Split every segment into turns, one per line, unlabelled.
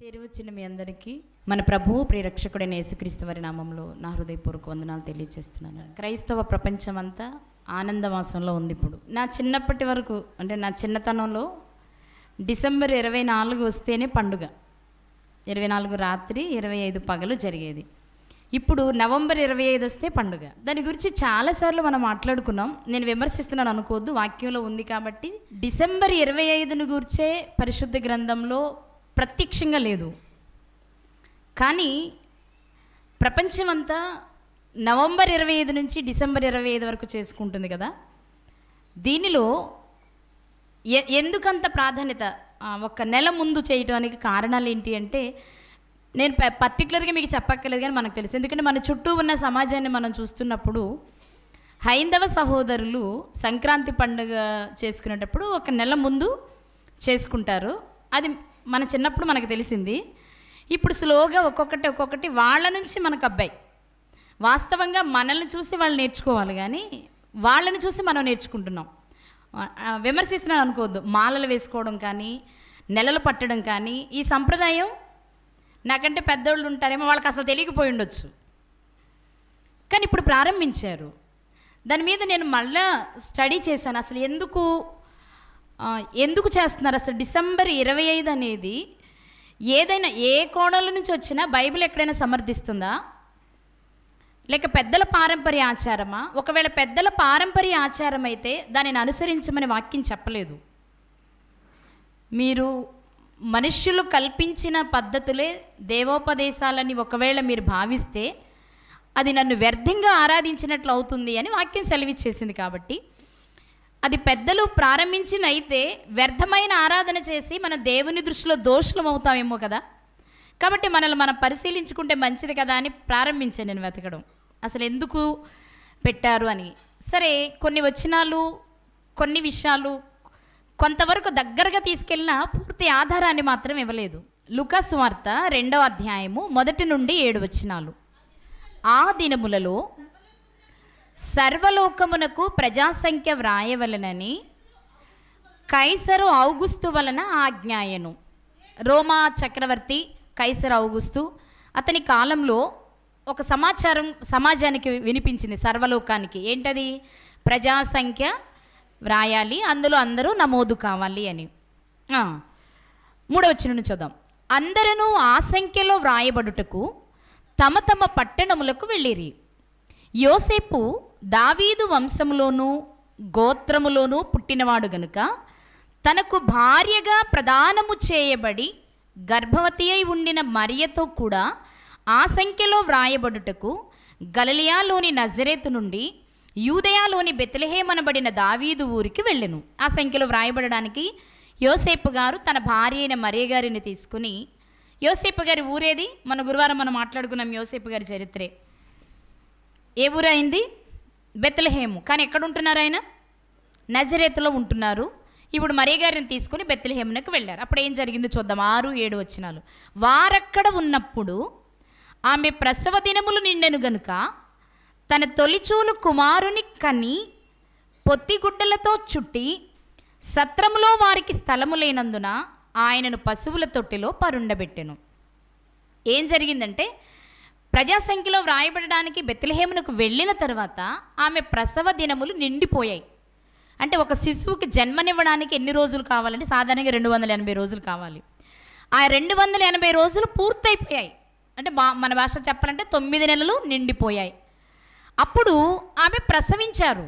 చేరువచ్చిన మీ అందరికీ మన ప్రభువు ప్రియరక్షకుడైన యేసుక్రీస్తు వారి నామంలో నా హృదయపూర్వక వందనాలు తెలియజేస్తున్నాను. క్రైస్తవ ప్రపంచం అంతా ఆనందమాసంలో ఉంది. ఇప్పుడు నా చిన్నప్పటి వరకు అంటే నా చిన్నతనంలో డిసెంబర్ 24 వస్తేనే పండుగ, 24 రాత్రి 25 పగలు జరిగేది. ఇప్పుడు నవంబర్ 25 వస్తే పండుగ. దాని గురించి చాలాసార్లు మనం మాట్లాడుకున్నాం. నేను విమర్శిస్తున్నాను అనుకోవద్దు, వాక్యంలో ఉంది కాబట్టి. డిసెంబర్ 25ను గురించే పరిశుద్ధ గ్రంథంలో ప్రత్యక్షంగా లేదు, కానీ ప్రపంచమంతా నవంబర్ 25 నుంచి డిసెంబర్ 25 వరకు చేసుకుంటుంది కదా. దీనిలో ఎందుకంత ప్రాధాన్యత, ఒక నెల ముందు చేయడానికి కారణాలు ఏంటి అంటే, నేను పర్టికులర్గా మీకు చెప్పక్కర్లేదు కానీ మనకు తెలుసు. ఎందుకంటే మన చుట్టూ ఉన్న సమాజాన్ని మనం చూస్తున్నప్పుడు హైందవ సహోదరులు సంక్రాంతి పండుగ చేసుకునేటప్పుడు ఒక నెల ముందు చేసుకుంటారు. అది మన చిన్నప్పుడు మనకు తెలిసింది. ఇప్పుడు స్లోగా ఒక్కొక్కటి వాళ్ళ నుంచి మనకు అబ్బాయి. వాస్తవంగా మనల్ని చూసి వాళ్ళు నేర్చుకోవాలి, కానీ వాళ్ళని చూసి మనం నేర్చుకుంటున్నాం. విమర్శిస్తున్నాను అనుకోవద్దు. మాలలు వేసుకోవడం కానీ, నెలలు పట్టడం కానీ, ఈ సంప్రదాయం నాకంటే పెద్దోళ్ళు ఉంటారేమో, వాళ్ళకి అసలు తెలియకపోయి ఉండొచ్చు, కానీ ఇప్పుడు ప్రారంభించారు. దాని మీద నేను మళ్ళా స్టడీ చేశాను. అసలు ఎందుకు చేస్తున్నారు? అసలు డిసెంబర్ 25 అనేది ఏదైనా ఏ కోణాల నుంచి వచ్చినా బైబిల్ ఎక్కడైనా సమర్థిస్తుందా, లేక పెద్దల పారంపర్య ఆచారమా? ఒకవేళ పెద్దల పారంపర్య ఆచారం అయితే దానిని అనుసరించమని వాక్యం చెప్పలేదు. మీరు మనుష్యులు కల్పించిన పద్ధతులే దేవోపదేశాలని ఒకవేళ మీరు భావిస్తే అది నన్ను వ్యర్థంగా ఆరాధించినట్లు అవుతుంది అని వాక్యం సెలవిచ్చేసింది. కాబట్టి అది పెద్దలు ప్రారంభించిన అయితే వ్యర్థమైన ఆరాధన చేసి మన దేవుని దృష్టిలో దోషులం అవుతామేమో కదా. కాబట్టి మనల్ని మనం పరిశీలించుకుంటే మంచిది కదా అని ప్రారంభించాను నేను వెతకడం, అసలు ఎందుకు పెట్టారు అని. సరే, కొన్ని వచనాలు, కొన్ని విషయాలు కొంతవరకు దగ్గరగా తీసుకెళ్ళినా పూర్తి ఆధారాన్ని మాత్రం ఇవ్వలేదు. లూకా సువార్త 2వ అధ్యాయము 1 నుండి 7 వచనాలు. ఆ దినములలో సర్వలోకమునకు ప్రజాసంఖ్య వ్రాయవలనని కైసరు ఔగుస్తు వలన ఆజ్ఞాయను. రోమా చక్రవర్తి కైసరు ఔగుస్తు, అతని కాలంలో ఒక సమాజానికి వినిపించింది, సర్వలోకానికి. ఏంటది? ప్రజాసంఖ్య వ్రాయాలి, అందులో అందరూ నమోదు కావాలి అని. 3వ వచనం చూద్దాం. అందరూ ఆ సంఖ్యలో వ్రాయబడుటకు తమ తమ పట్టణములకు వెళ్ళిరి. యోసేపు దావీదు వంశములోను గోత్రములోను పుట్టినవాడు గనుక తనకు భార్యగా ప్రదానము చేయబడి గర్భవతి అయి ఉండిన మరియతో కూడా ఆ సంఖ్యలో వ్రాయబడుటకు గలిలయలోని నజరేతు నుండి యూదయలోని బెత్లెహేమనబడిన దావీదు ఊరికి వెళ్ళెను. ఆ సంఖ్యలో వ్రాయబడడానికి యోసేపు గారు తన భార్య అయిన మరియ గారిని తీసుకుని, యోసేపు గారి ఊరేది? మన గురువారం మనం మాట్లాడుకున్నాం యోసేపు గారి చరిత్రే. ఏ ఊరు అయింది? బెత్లెహేము. కానీ ఎక్కడ ఉంటున్నారు ఆయన? నజరేతులో ఉంటున్నారు. ఇప్పుడు మరియ గారిని తీసుకుని బెత్లెహేమునకు వెళ్ళారు. అప్పుడు ఏం జరిగిందో చూద్దాం. 6, 7 వచనాలు. వారక్కడ ఉన్నప్పుడు ఆమె ప్రసవ దినములు నిండెను గనుక తన తొలిచూలు కుమారుని కని పొత్తిగుడ్డలతో చుట్టి సత్రములో వారికి స్థలము లేనందున ఆయనను పశువుల తొట్టిలో పరుండబెట్టెను. ఏం జరిగిందంటే, ప్రజాసంఖ్యలో వ్రాయబడడానికి బెత్లెహేమునకు వెళ్ళిన తర్వాత ఆమె ప్రసవ దినములు నిండిపోయాయి. అంటే ఒక శిశువుకి జన్మనివ్వడానికి ఎన్ని రోజులు కావాలంటే సాధారణంగా 280 రోజులు కావాలి. ఆ 280 రోజులు పూర్తయిపోయాయి. అంటే మన భాష చెప్పాలంటే 9 నెలలు నిండిపోయాయి. అప్పుడు ఆమె ప్రసవించారు.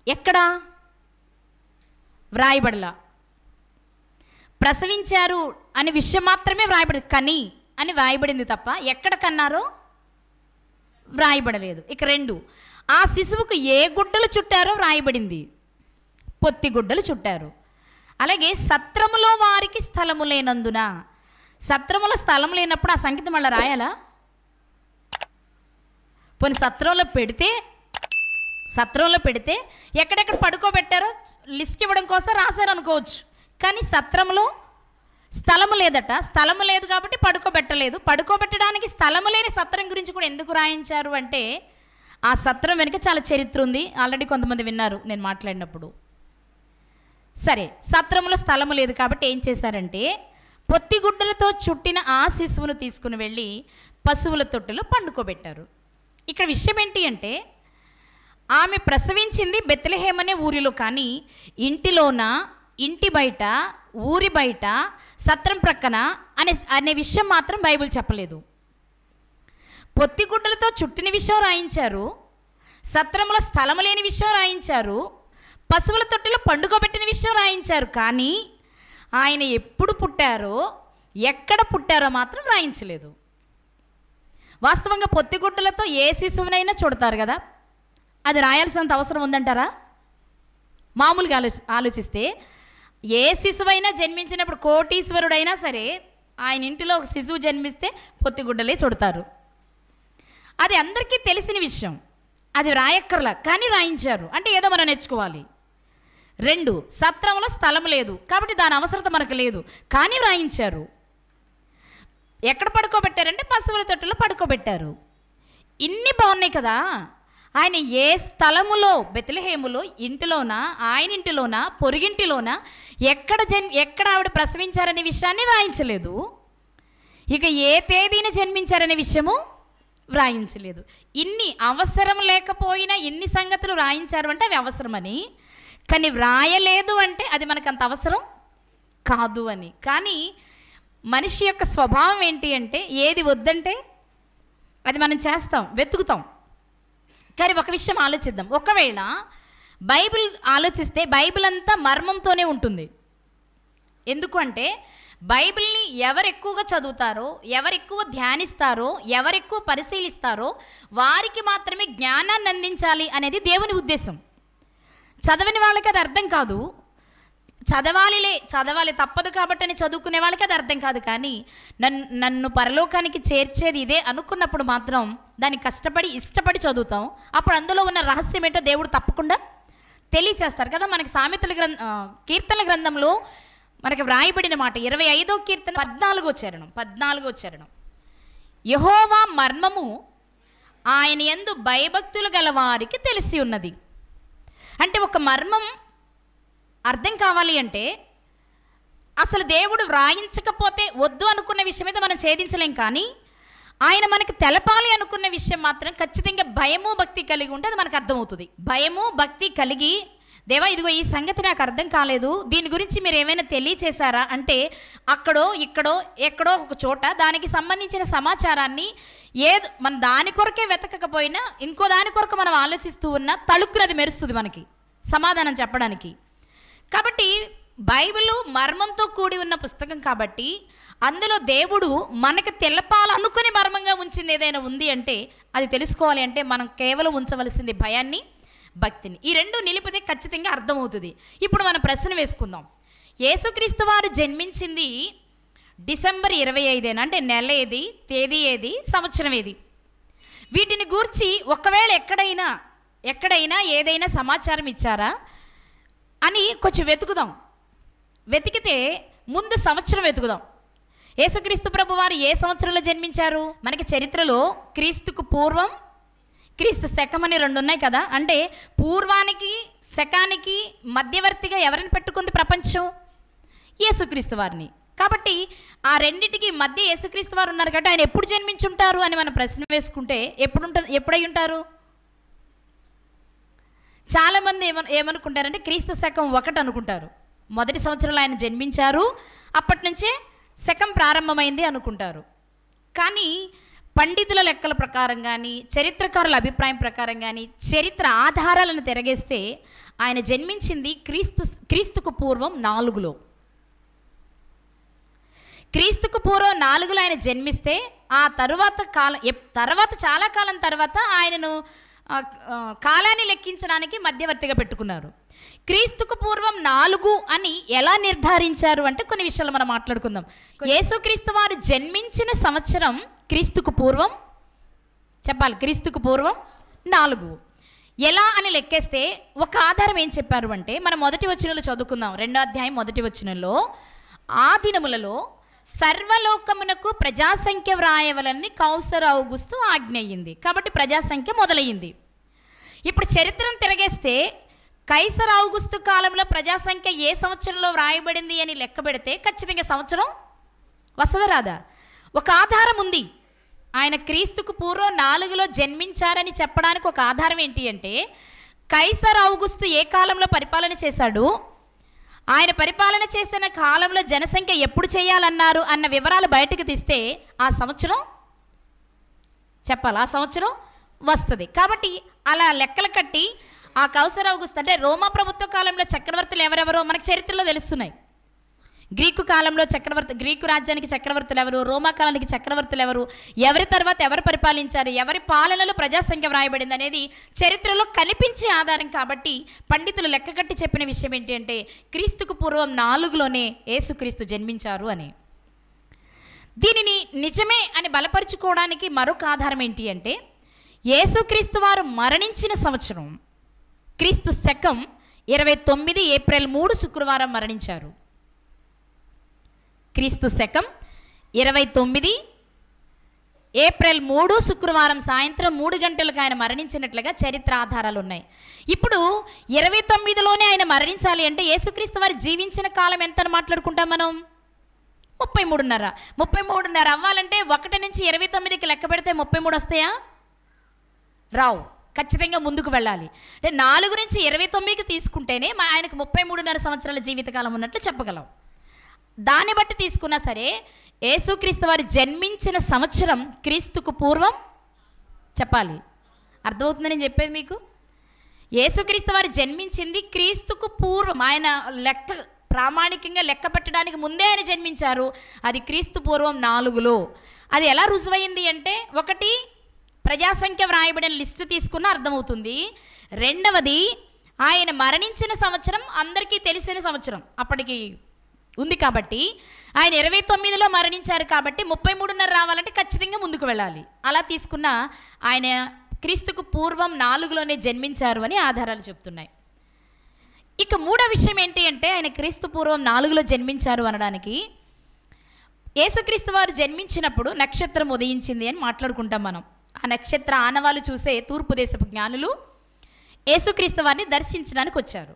ఎక్కడా? వ్రాయబడలా. ప్రసవించారు అనే విషయం మాత్రమే వ్రాయబడింది. కని అని వ్రాయబడింది తప్ప ఎక్కడ కన్నారో వ్రాయబడలేదు. ఇక 2, ఆ శిశువుకు ఏ గుడ్డలు చుట్టారో వ్రాయబడింది. పొత్తి గుడ్డలు చుట్టారు. అలాగే సత్రములో వారికి స్థలము లేనందున, సత్రములో స్థలం లేనప్పుడు ఆ సంగతి మళ్ళీ రాయాలా? పోనీ సత్రంలో పెడితే ఎక్కడెక్కడ పడుకోబెట్టారో లిస్ట్ ఇవ్వడం కోసం రాశారు అనుకోవచ్చు. కానీ సత్రంలో స్థలము లేదట. స్థలము లేదు కాబట్టి పడుకోబెట్టలేదు. పడుకోబెట్టడానికి స్థలము లేని సత్రం గురించి కూడా ఎందుకు రాయించారు అంటే, ఆ సత్రం వెనుక చాలా చరిత్ర ఉంది. ఆల్రెడీ కొంతమంది విన్నారు నేను మాట్లాడినప్పుడు. సరే, సత్రంలో స్థలము లేదు కాబట్టి ఏం చేశారంటే, పొత్తిగుడ్డలతో చుట్టిన ఆ శిశువును తీసుకుని వెళ్ళి పశువుల తొట్టిలో పండుకోబెట్టారు. ఇక్కడ విషయం ఏంటి అంటే, ఆమె ప్రసవించింది బెత్లెహేమ్ అనే ఊరిలో, కానీ ఇంటిలోన, ఇంటి బయట, ఊరి బయట, సత్రం ప్రక్కన అనే విషయం మాత్రం బైబిల్ చెప్పలేదు. పొత్తిగుడ్డలతో చుట్టిన విషయం రాయించారు, సత్రముల స్థలము లేని విషయం రాయించారు, పశువుల తొట్టిలో పండుకోబెట్టిన విషయం రాయించారు, కానీ ఆయన ఎప్పుడు పుట్టారో, ఎక్కడ పుట్టారో మాత్రం రాయించలేదు. వాస్తవంగా పొత్తిగుడ్డలతో ఏ శిశువునైనా చూడతారు కదా, అది రాయాల్సినంత అవసరం ఉందంటారా? మామూలుగా ఆలోచిస్తే ఏ శిశువైనా జన్మించినప్పుడు, కోటీశ్వరుడైనా సరే, ఆయన ఇంటిలో ఒక శిశువు జన్మిస్తే పొత్తిగుడ్డలే చుడతారు. అది అందరికీ తెలిసిన విషయం, అది రాయక్కర్లా, కానీ రాయించారు. అంటే ఏదో మనం నేర్చుకోవాలి. 2, సత్రంలో స్థలం లేదు కాబట్టి దాని అవసరత మనకు లేదు, కానీ రాయించారు. ఎక్కడ పడుకోబెట్టారంటే పశువుల తొట్టిలో పడుకోబెట్టారు. ఇన్ని బాగున్నాయి కదా. ఆయన ఏ స్థలములో, బెత్లెహేములో, ఇంటిలోనా, ఆయన ఇంటిలోనా, పొరుగింటిలోనా, ఎక్కడ ఆవిడ ప్రసవించారనే విషయాన్ని వ్రాయించలేదు. ఇక ఏ తేదీన జన్మించారనే విషయము వ్రాయించలేదు. ఇన్ని అవసరం లేకపోయినా ఇన్ని సంగతులు వ్రాయించారు అంటే అవి అవసరమని, కానీ వ్రాయలేదు అంటే అది మనకు అంత అవసరం కాదు అని. కానీ మనిషి యొక్క స్వభావం ఏంటి అంటే, ఏది వద్దంటే అది మనం చేస్తాం, వెతుకుతాం. కానీ ఒక విషయం ఆలోచిద్దాం. ఒకవేళ బైబిల్ ఆలోచిస్తే బైబిల్ అంతా మర్మంతోనే ఉంటుంది. ఎందుకు అంటే, బైబిల్ని ఎవరు ఎక్కువగా చదువుతారో, ఎవరు ఎక్కువ ధ్యానిస్తారో, ఎవరు ఎక్కువ పరిశీలిస్తారో వారికి మాత్రమే జ్ఞానాన్ని అందించాలి అనేది దేవుని ఉద్దేశం. చదవని వాళ్ళకి అది అర్థం కాదు. చదవాలి తప్పదు కాబట్టి అని చదువుకునే వాళ్ళకి అది అర్థం కాదు. కానీ నన్ను పరలోకానికి చేర్చేది ఇదే అనుకున్నప్పుడు మాత్రం దాన్ని కష్టపడి ఇష్టపడి చదువుతాం. అప్పుడు అందులో ఉన్న రహస్యం ఏంటో దేవుడు తప్పకుండా తెలియచేస్తారు కదా. మనకి కీర్తనల గ్రంథంలో మనకి వ్రాయబడిన మాట 25వ కీర్తన 14వ చరణం, యెహోవా మర్మము ఆయన యందు భయభక్తులు గల వారికి తెలిసి ఉన్నది. అంటే ఒక మర్మం అర్థం కావాలి అంటే, అసలు దేవుడు వ్రాయించకపోతే వద్దు అనుకున్న విషయం మీద మనం ఛేదించలేం, కానీ ఆయన మనకి తెలపాలి అనుకున్న విషయం మాత్రం ఖచ్చితంగా భయము భక్తి కలిగి ఉంటే అది మనకు అర్థమవుతుంది. భయము భక్తి కలిగి, దేవా ఇదిగో ఈ సంగతి నాకు అర్థం కాలేదు, దీని గురించి మీరు ఏమైనా తెలియచేశారా అంటే, అక్కడో ఇక్కడో ఎక్కడో ఒక చోట దానికి సంబంధించిన సమాచారాన్ని మన దాని కొరకే వెతకకపోయినా ఇంకో దాని కొరకు మనం ఆలోచిస్తూ ఉన్నా తళుక్కునది మెరుస్తుంది మనకి సమాధానం చెప్పడానికి. కాబట్టి బైబిల్ మర్మంతో కూడి ఉన్న పుస్తకం కాబట్టి అందులో దేవుడు మనకు తెలపాలనుకుని మర్మంగా ఉంచింది ఏదైనా ఉంది అంటే, అది తెలుసుకోవాలి అంటే మనం కేవలం ఉంచవలసింది భయాన్ని, భక్తిని. ఈ రెండు నిలిపితే ఖచ్చితంగా అర్థమవుతుంది. ఇప్పుడు మనం ప్రశ్న వేసుకుందాం. యేసుక్రీస్తు వారు జన్మించింది డిసెంబర్ 25 అంటే నెల ఏది, తేదీ ఏది, సంవత్సరం ఏది? వీటిని గూర్చి ఒకవేళ ఎక్కడైనా ఏదైనా సమాచారం ఇచ్చారా అని కొంచెం వెతుకుదాం. వెతికితే ముందు సంవత్సరం వెతుకుదాం. యేసుక్రీస్తు ప్రభు వారు ఏ సంవత్సరంలో జన్మించారు? మనకి చరిత్రలో క్రీస్తుకు పూర్వం, క్రీస్తు శకం అని 2 ఉన్నాయి కదా. అంటే పూర్వానికి శకానికి మధ్యవర్తిగా ఎవరిని పెట్టుకుంది ప్రపంచం? యేసుక్రీస్తు వారిని. కాబట్టి ఆ రెండిటికి మధ్య యేసుక్రీస్తు వారు ఉన్నారు కాబట్టి ఆయన ఎప్పుడు జన్మించుంటారు అని మనం ప్రశ్న వేసుకుంటే ఎప్పుడై ఉంటారు? చాలామంది ఏమనుకుంటారంటే క్రీస్తు శకం 1 అనుకుంటారు. మొదటి సంవత్సరంలో ఆయన జన్మించారు, అప్పటి నుంచే శకం ప్రారంభమైంది అనుకుంటారు. కానీ పండితుల లెక్కల ప్రకారం కానీ, చరిత్రకారుల అభిప్రాయం ప్రకారం కానీ, చరిత్ర ఆధారాలను తిరగేస్తే ఆయన జన్మించింది క్రీస్తుకు పూర్వం 4లో. క్రీస్తుకు పూర్వం 4లో ఆయన జన్మిస్తే ఆ తర్వాత చాలా కాలం తర్వాత ఆయనను కాలాన్ని లెక్కించడానికి మధ్యవర్తిగా పెట్టుకున్నారు. క్రీస్తుకు పూర్వం 4 అని ఎలా నిర్ధారించారు అంటే కొన్ని విషయాలు మనం మాట్లాడుకుందాం. యేసుక్రీస్తు వారు జన్మించిన సంవత్సరం క్రీస్తుకు పూర్వం చెప్పాలి, క్రీస్తుకు పూర్వం 4. ఎలా అని లెక్కేస్తే ఒక ఆధారం ఏం చెప్పారు అంటే, మనం మొదటి వచనంలో చదువుకుందాం. 2వ అధ్యాయం మొదటి వచనంలో, ఆ దినములలో సర్వలోకమునకు ప్రజాసంఖ్య వ్రాయవలని కౌసరు ఔగుస్తు ఆజ్ఞ అయ్యింది. కాబట్టి ప్రజాసంఖ్య మొదలయ్యింది. ఇప్పుడు చరిత్రను తిరగేస్తే కైసర్ ఔగుస్తు కాలంలో ప్రజాసంఖ్య ఏ సంవత్సరంలో వ్రాయబడింది అని లెక్క పెడితే ఖచ్చితంగా సంవత్సరం వస్తుందా రాదా? ఒక ఆధారం ఉంది. ఆయన క్రీస్తుకు పూర్వం 4లో జన్మించారని చెప్పడానికి ఒక ఆధారం ఏంటి అంటే, కైసర్ ఔగుస్తు ఏ కాలంలో పరిపాలన చేశాడు, ఆయన పరిపాలన చేసిన కాలంలో జనసంఖ్య ఎప్పుడు చేయాలన్నారు అన్న వివరాలు బయటకు తీస్తే ఆ సంవత్సరం చెప్పాలి, ఆ సంవత్సరం వస్తుంది. కాబట్టి అలా లెక్కలు కట్టి ఆ కైసర్ ఔగుస్తు అంటే రోమా ప్రభుత్వ కాలంలో చక్రవర్తులు ఎవరెవరో మనకు చరిత్రలో తెలుస్తున్నాయి. గ్రీకు కాలంలో చక్రవర్తి, గ్రీకు రాజ్యానికి చక్రవర్తులు ఎవరు, రోమా కాలానికి చక్రవర్తులు ఎవరు, ఎవరి తర్వాత ఎవరు పరిపాలించారు, ఎవరి పాలనలో ప్రజాసంఖ్య వ్రాయబడింది అనేది చరిత్రలో కనిపించే ఆధారం. కాబట్టి పండితులు లెక్కగట్టి చెప్పిన విషయం ఏంటి అంటే, క్రీస్తుకు పూర్వం 4లోనే యేసుక్రీస్తు జన్మించారు అని. దీనిని నిజమే అని బలపరుచుకోవడానికి మరొక ఆధారం ఏంటి అంటే, యేసుక్రీస్తు వారు మరణించిన సంవత్సరం క్రీస్తు శకం 29 ఏప్రిల్ 3 శుక్రవారం మరణించారు. క్రీస్తు శకం 29 ఏప్రిల్ 3 శుక్రవారం సాయంత్రం 3 గంటలకు ఆయన మరణించినట్లుగా చరిత్ర ఆధారాలు ఉన్నాయి. ఇప్పుడు 29లోనే ఆయన మరణించాలి అంటే యేసుక్రీస్తు వారు జీవించిన కాలం ఎంత అని మాట్లాడుకుంటాం మనం? 33.5 అవ్వాలంటే 1 నుంచి 29కి లెక్క పెడితే 33 వస్తాయా? రావు. ఖచ్చితంగా ముందుకు వెళ్ళాలి. అంటే 4 నుంచి 29కి తీసుకుంటేనే ఆయనకు 33.5 సంవత్సరాల జీవితకాలం ఉన్నట్లు చెప్పగలం. దాన్ని బట్టి తీసుకున్నా సరే యేసుక్రీస్తు వారు జన్మించిన సంవత్సరం క్రీస్తుకు పూర్వం చెప్పాలి. అర్థమవుతుందని నేను చెప్పేది మీకు. యేసుక్రీస్తు వారు జన్మించింది క్రీస్తుకు పూర్వం. ఆయన లెక్క ప్రామాణికంగా లెక్క పెట్టడానికి ముందే ఆయన జన్మించారు. అది క్రీస్తు పూర్వం 4లో. అది ఎలా రుజువైంది అంటే, ఒకటి ప్రజాసంఖ్య వ్రాయబడిన లిస్టు తీసుకున్న అర్థమవుతుంది. రెండవది ఆయన మరణించిన సంవత్సరం అందరికీ తెలిసిన సంవత్సరం అప్పటికి ఉంది. కాబట్టి ఆయన 29లో మరణించారు కాబట్టి 33.5 రావాలంటే ఖచ్చితంగా ముందుకు వెళ్ళాలి. అలా తీసుకున్న ఆయన క్రీస్తుకు పూర్వం 4లోనే జన్మించారు అని ఆధారాలు చెప్తున్నాయి. ఇక మూడో విషయం ఏంటి అంటే, ఆయన క్రీస్తు పూర్వం 4లో జన్మించారు అనడానికి, యేసుక్రీస్తు వారు జన్మించినప్పుడు నక్షత్రం ఉదయించింది అని మాట్లాడుకుంటాం మనం. ఆ నక్షత్ర ఆనవాలు చూసే తూర్పు దేశపు జ్ఞానులు యేసుక్రీస్తు వారిని దర్శించడానికి వచ్చారు.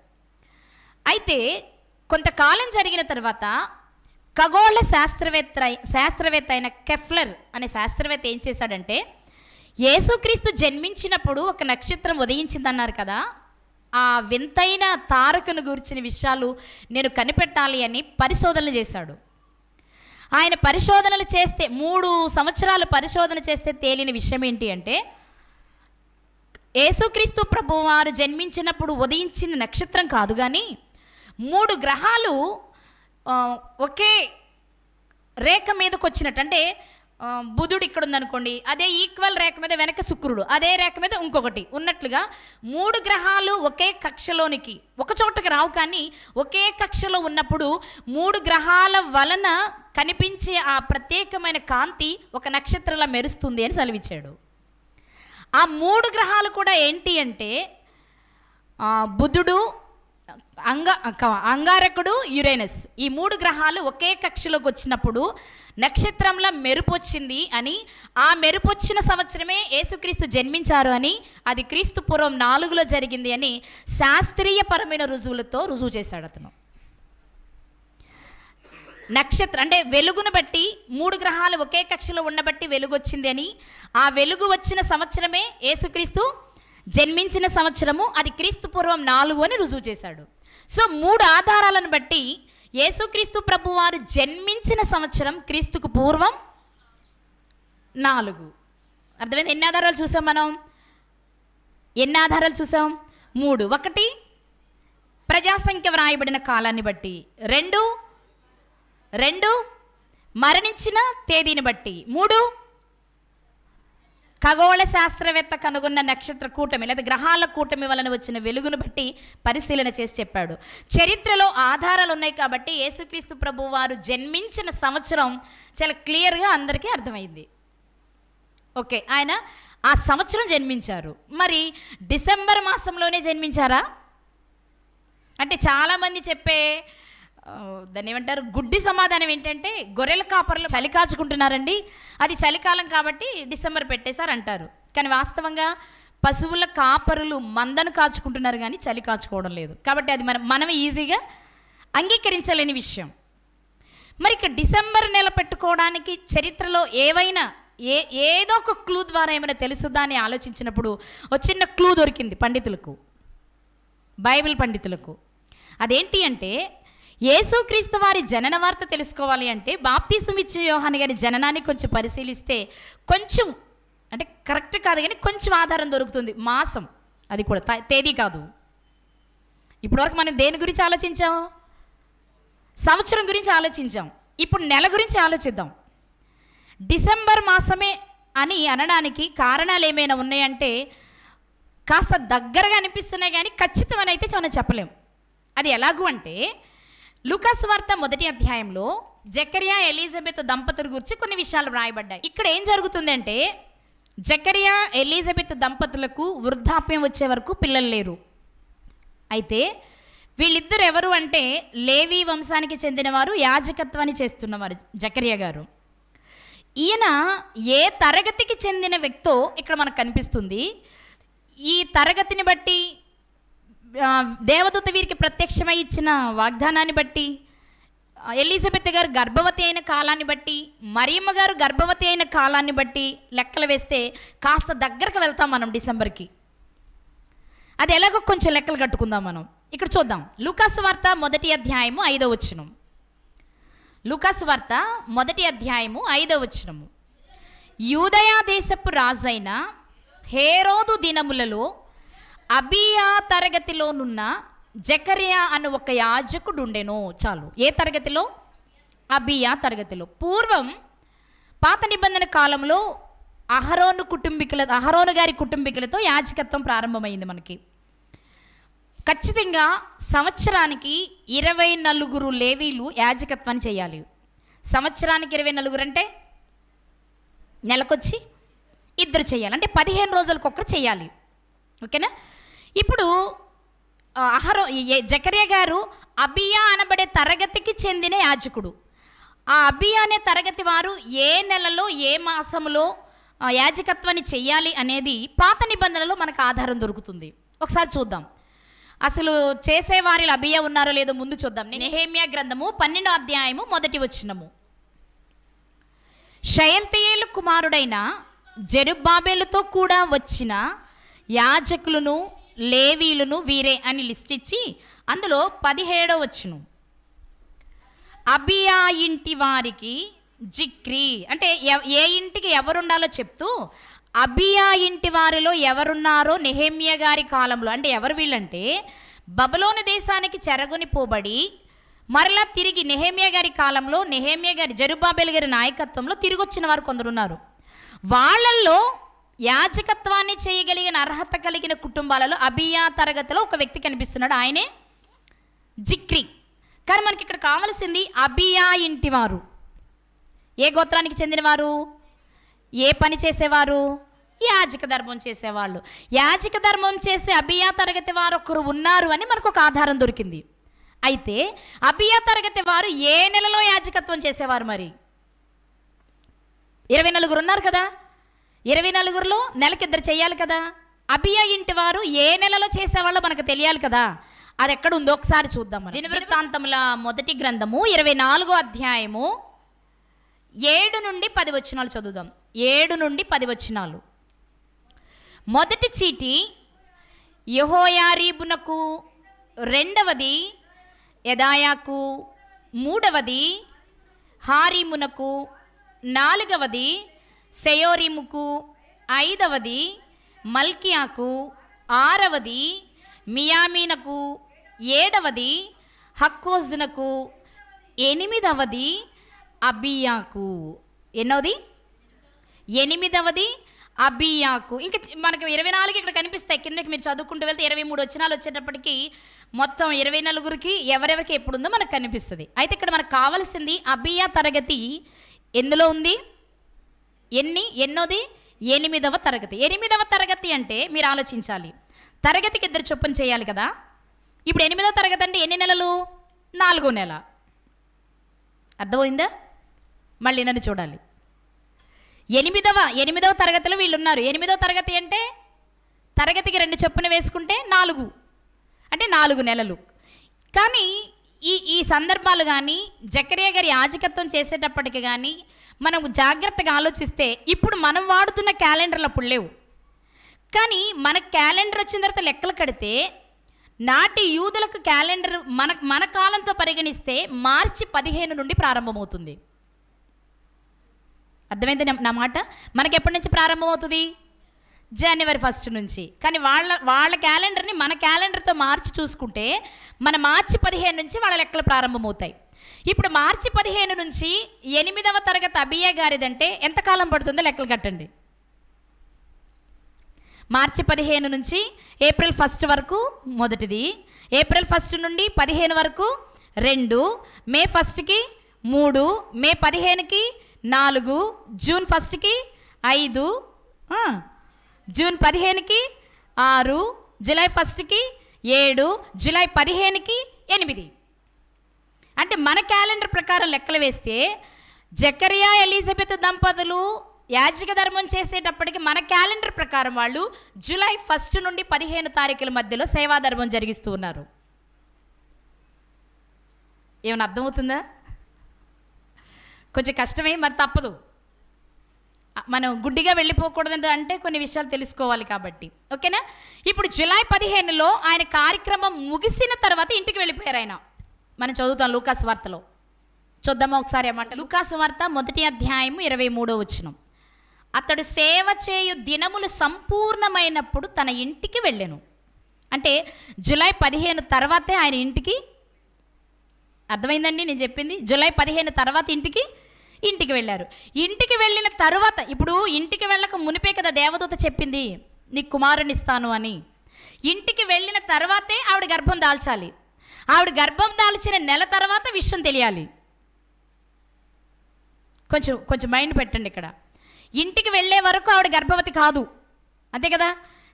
అయితే కొంతకాలం జరిగిన తర్వాత ఖగోళ శాస్త్రవేత్త అయిన కెఫ్లర్ అనే శాస్త్రవేత్త ఏం చేశాడంటే, యేసుక్రీస్తు జన్మించినప్పుడు ఒక నక్షత్రం ఉదయించిందన్నారు కదా, ఆ వింతైన తారకను గురించిన విషయాలు నేను కనిపెట్టాలి అని పరిశోధనలు చేశాడు. ఆయన పరిశోధనలు చేస్తే 3 సంవత్సరాలు పరిశోధన చేస్తే తేలిన విషయం ఏంటి అంటే, యేసుక్రీస్తు ప్రభువారు జన్మించినప్పుడు ఉదయించిన నక్షత్రం కాదు కానీ 3 గ్రహాలు ఒకే రేఖ మీదకి వచ్చినట్టు. అంటే బుధుడు ఇక్కడ ఉందనుకోండి, అదే ఈక్వల్ రేఖ మీద వెనక శుక్రుడు, అదే రేఖ మీద ఇంకొకటి ఉన్నట్లుగా 3 గ్రహాలు ఒకే కక్షలోనికి ఒక చోటకి రావు, కానీ ఒకే కక్షలో ఉన్నప్పుడు 3 గ్రహాల వలన కనిపించే ఆ ప్రత్యేకమైన కాంతి ఒక నక్షత్రంలా మెరుస్తుంది అని సెలవిచ్చాడు. ఆ 3 గ్రహాలు కూడా ఏంటి అంటే బుధుడు, అంగారకుడు, యురేనస్. ఈ 3 గ్రహాలు ఒకే కక్షలోకి వచ్చినప్పుడు నక్షత్రంలో మెరుపు వచ్చింది అని, ఆ మెరుపు వచ్చిన సంవత్సరమే యేసుక్రీస్తు జన్మించారు అని, అది క్రీస్తు పూర్వం 4లో జరిగింది అని శాస్త్రీయపరమైన రుజువులతో రుజువు చేశాడు అతను. నక్షత్రం అంటే వెలుగును బట్టి 3 గ్రహాలు ఒకే కక్షలో ఉండబట్టి వెలుగు వచ్చింది అని, ఆ వెలుగు వచ్చిన సంవత్సరమే యేసుక్రీస్తు జన్మించిన సంవత్సరము, అది క్రీస్తు పూర్వం 4 అని రుజువు చేశాడు. సో 3 ఆధారాలను బట్టి యేసుక్రీస్తు ప్రభువారు జన్మించిన సంవత్సరం క్రీస్తుకు పూర్వం 4. అర్థమైంది? ఎన్ని ఆధారాలు చూసాం మనం? ఎన్ని ఆధారాలు చూసాం? 3. ఒకటి ప్రజాసంఖ్య వ్రాయబడిన కాలాన్ని బట్టి, 2 మరణించిన తేదీని బట్టి, 3 ఖగోళ శాస్త్రవేత్త కనుగొన్న నక్షత్ర కూటమి లేదా గ్రహాల కూటమి వలన వచ్చిన వెలుగును బట్టి పరిశీలన చేసి చెప్పాడు. చరిత్రలో ఆధారాలు ఉన్నాయి కాబట్టి యేసుక్రీస్తు ప్రభు వారు జన్మించిన సంవత్సరం చాలా క్లియర్గా అందరికీ అర్థమైంది. ఓకే, ఆయన ఆ సంవత్సరం జన్మించారు. మరి డిసెంబర్ మాసంలోనే జన్మించారా అంటే చాలామంది చెప్పే దాన్ని ఏమంటారు గుడ్డి సమాధానం ఏంటంటే, గొర్రెల కాపర్లు చలి కాచుకుంటున్నారండి, అది చలికాలం కాబట్టి డిసెంబర్ పెట్టేశారు అంటారు. కానీ వాస్తవంగా పశువుల కాపరులు మందను కాచుకుంటున్నారు కానీ చలి కాచుకోవడం లేదు. కాబట్టి అది మనం ఈజీగా అంగీకరించలేని విషయం. మరి ఇక డిసెంబర్ నెల పెట్టుకోవడానికి చరిత్రలో ఏదో ఒక క్లూ ద్వారా ఏమైనా తెలుసుదా అని ఆలోచించినప్పుడు ఒక చిన్న క్లూ దొరికింది పండితులకు, బైబిల్ పండితులకు. అదేంటి అంటే, యేసుక్రీస్తు వారి జనన వార్త తెలుసుకోవాలి అంటే బాప్తిసం ఇచ్చే యోహాను గారి జననాన్ని కొంచెం పరిశీలిస్తే కొంచెం, అంటే కరెక్ట్ కాదు కానీ కొంచెం ఆధారం దొరుకుతుంది. మాసం, అది కూడా తేదీ కాదు. ఇప్పటివరకు మనం దేని గురించి ఆలోచించాం? సంవత్సరం గురించి ఆలోచించాం. ఇప్పుడు నెల గురించి ఆలోచిద్దాం. డిసెంబర్ మాసమే అని అనడానికి కారణాలు ఏమైనా ఉన్నాయంటే కాస్త దగ్గరగా అనిపిస్తున్నాయి కానీ ఖచ్చితమని అయితే మనం చెప్పలేం. అది ఎలాగూ అంటే, లూకాసు వార్త 1వ అధ్యాయంలో జకరియా ఎలిజబెత్ దంపతుల గురించి కొన్ని విషయాలు వ్రాయబడ్డాయి. ఇక్కడ ఏం జరుగుతుంది అంటే, జకరియా ఎలిజబెత్ దంపతులకు వృద్ధాప్యం వచ్చే వరకు పిల్లలు లేరు. అయితే వీళ్ళిద్దరు ఎవరు అంటే లేవీ వంశానికి చెందినవారు, యాజకత్వాన్ని చేస్తున్నవారు జకరియా గారు. ఈయన ఏ తరగతికి చెందిన వ్యక్తో ఇక్కడ మనకు కనిపిస్తుంది. ఈ తరగతిని బట్టి, దేవదూత వీరికి ప్రత్యక్షమై ఇచ్చిన వాగ్దానాన్ని బట్టి, ఎలిజబెత్ గారు గర్భవతి అయిన కాలాన్ని బట్టి, మరియమ్మ గారు గర్భవతి అయిన కాలాన్ని బట్టి లెక్కలు వేస్తే కాస్త దగ్గరకు వెళ్తాం మనం డిసెంబర్కి. అది ఎలాగో కొంచెం లెక్కలు కట్టుకుందాం మనం. ఇక్కడ చూద్దాం. లూకాసు వార్త 1వ అధ్యాయము 5వ వచనం. లూకాసు వార్త 1వ అధ్యాయము 5వ వచనము. యూదయా దేశపు రాజైన హేరోదు దినములలో అబియా తరగతిలోనున్న జకరియా అను ఒక యాజకుడు ఉండెను. చాలు. ఏ తరగతిలో? అబియా తరగతిలో. పూర్వం పాత నిబంధన కాలంలో అహరోను గారి కుటుంబీకులతో యాజకత్వం ప్రారంభమైంది మనకి. ఖచ్చితంగా సంవత్సరానికి 24 లేవీలు యాజకత్వాన్ని చేయాలి. సంవత్సరానికి 24 అంటే నెలకొచ్చి 2 చేయాలి, అంటే 15 రోజులకు ఒకరు చేయాలి. ఓకేనా? ఇప్పుడు జకరియా గారు అబియా అనబడే తరగతికి చెందిన యాజకుడు. ఆ అబియా అనే తరగతి వారు ఏ నెలలో ఏ మాసంలో యాజకత్వాన్ని చెయ్యాలి అనేది పాత నిబంధనలో మనకు ఆధారం దొరుకుతుంది. ఒకసారి చూద్దాం. అసలు చేసేవారిలో అబియా ఉన్నారో లేదో ముందు చూద్దాం. నెహెమ్యా గ్రంథము 12వ అధ్యాయము 1వ వచనము. షయల్తీయేలు కుమారుడైన జెరుబ్బాబెలుతో కూడా వచ్చిన యాజకులను లేవీలను వీరే అని లిస్ట్ ఇచ్చి అందులో 17వ వచనం, అబియా ఇంటి వారికి జిక్రీ, అంటే ఏ ఇంటికి ఎవరుండాలో చెప్తూ అబియా ఇంటి వారిలో ఎవరున్నారో నెహెమ్యా గారి కాలంలో, అంటే ఎవరు వీళ్ళంటే బబులోను దేశానికి చెరగొని పోబడి మరలా తిరిగి నెహెమ్యా గారి కాలంలో, నెహెమ్యా గారి జెరుబ్బాబెలు గారి నాయకత్వంలో తిరిగి వచ్చిన వారు కొందరున్నారు. వాళ్ళల్లో యాజకత్వాన్ని చేయగలిగిన అర్హత కలిగిన కుటుంబాలలో అబియా తరగతిలో ఒక వ్యక్తి కనిపిస్తున్నాడు. ఆయనే జిక్రీ. కానీ మనకి ఇక్కడ కావలసింది అబియా ఇంటివారు. ఏ గోత్రానికి చెందినవారు? ఏ పని చేసేవారు? యాజక ధర్మం చేసేవాళ్ళు. యాజక ధర్మం చేసే అబియా తరగతి వారు ఒకరు ఉన్నారు అని మనకు ఒక ఆధారం దొరికింది. అయితే అబియా తరగతి వారు ఏ నెలలో యాజకత్వం చేసేవారు? మరి 24 ఉన్నారు కదా, 24లో నెలకి 2 చేయాలి కదా. అబియా ఇంటి వారు ఏ నెలలో చేసేవాళ్ళో మనకు తెలియాలి కదా. అది ఎక్కడ ఉందో ఒకసారి చూద్దాం. దినవృత్తాంతముల 1వ గ్రంథము 24వ అధ్యాయము 7 నుండి 10 వచనాలు చదువుదాం. 7 నుండి 10 వచనాలు. మొదటి చీటి యెహోయారీబునకు, 2వది యెదాయాకు, 3వది హారీమునకు, 4వది సెయోరీముకు, 5వది మల్కియాకు, 6వది మియామీనకు, 7వది హక్కోజునకు, 8వది అబియాకు. ఎన్నోది? 8వది అబియాకు. ఇంకా మనకు 24 ఇక్కడ కనిపిస్తాయి. కిందకి మీరు చదువుకుంటూ వెళ్తే 23 వచనాలు వచ్చేటప్పటికి మొత్తం 24కి ఎవరెవరికి ఎప్పుడుందో మనకు కనిపిస్తుంది. అయితే ఇక్కడ మనకు కావాల్సింది అబియా తరగతి ఎందులో ఉంది? ఎన్నోది? 8వ తరగతి. 8వ తరగతి అంటే మీరు ఆలోచించాలి, తరగతికి 2 చొప్పున చేయాలి కదా. ఇప్పుడు 8వ తరగతి అంటే ఎన్ని నెలలు? 4వ నెల. అర్థమైందా? మళ్ళీ నన్ను చూడాలి. 8వ తరగతిలో వీళ్ళు ఉన్నారు. 8వ తరగతి అంటే తరగతికి 2 చొప్పున వేసుకుంటే 4, అంటే 4 నెలలు. కానీ ఈ ఈ సందర్భాలు కానీ జకరియా గారి యాజకత్వం చేసేటప్పటికి కానీ మనం జాగ్రత్తగా ఆలోచిస్తే ఇప్పుడు మనం వాడుతున్న క్యాలెండర్లు అప్పుడు లేవు. కానీ మన క్యాలెండర్ వచ్చిన తర్వాత లెక్కలు కడితే నాటి యూదులకు క్యాలెండర్ మన కాలంతో పరిగణిస్తే మార్చి 15 నుండి ప్రారంభమవుతుంది. అర్థమైంది నా మాట? మనకి ఎప్పటి నుంచి ప్రారంభమవుతుంది? జనవరి 1 నుంచి. కానీ వాళ్ళ క్యాలెండర్ని మన క్యాలెండర్తో మార్చి చూసుకుంటే మన మార్చి 15 నుంచి వాళ్ళ లెక్కలు ప్రారంభమవుతాయి. ఇప్పుడు మార్చి 15 నుంచి 8వ తరగతి అభియ గారిదంటే ఎంతకాలం పడుతుందో లెక్కలు కట్టండి. మార్చి 15 నుంచి ఏప్రిల్ 1 వరకు మొదటిది, ఏప్రిల్ 1 నుండి 15 వరకు 2, మే 1కి 3, మే 15కి 4, జూన్ 1కి 5, జూన్ 15కి 6, జూలై 1కి 7, జూలై 15కి 8. అంటే మన క్యాలెండర్ ప్రకారం లెక్కలు వేస్తే జకరియా ఎలిజబెత్ దంపతులు యాజక ధర్మం చేసేటప్పటికి మన క్యాలెండర్ ప్రకారం వాళ్ళు జూలై 1 నుండి 15 తారీఖుల మధ్యలో సేవా ధర్మం జరిగిస్తూ ఉన్నారు. ఏమైనా అర్థమవుతుందా? కొంచెం కష్టమే, మరి తప్పదు. మనం గుడ్డిగా వెళ్ళిపోకూడదు అంటే కొన్ని విషయాలు తెలుసుకోవాలి కాబట్టి. ఓకేనా? ఇప్పుడు జూలై 15లో ఆయన కార్యక్రమం ముగిసిన తర్వాత ఇంటికి వెళ్ళిపోయారు ఆయన. మనం చదువుతాం లూకాసు వార్తలో. చూద్దామా ఒకసారి అన్నమాట. లూకాసు వార్త 1వ అధ్యాయము 23వ వచనం. అతడు సేవ చేయు దినములు సంపూర్ణమైనప్పుడు తన ఇంటికి వెళ్ళెను. అంటే జూలై 15 తర్వాతే ఆయన ఇంటికి, అర్థమైందండి నేను చెప్పింది? జూలై 15 తర్వాత ఇంటికి వెళ్ళారు. ఇంటికి వెళ్ళిన తర్వాత, ఇప్పుడు ఇంటికి వెళ్ళక మునిపే కదా దేవదూత చెప్పింది నీకు కుమారుని ఇస్తాను అని. ఇంటికి వెళ్ళిన తర్వాతే ఆవిడ గర్భం దాల్చాలి. ఆవిడ గర్భం దాల్చిన నెల తర్వాత విషయం తెలియాలి. కొంచెం మైండ్ పెట్టండి ఇక్కడ. ఇంటికి వెళ్ళే వరకు ఆవిడ గర్భవతి కాదు, అంతే కదా?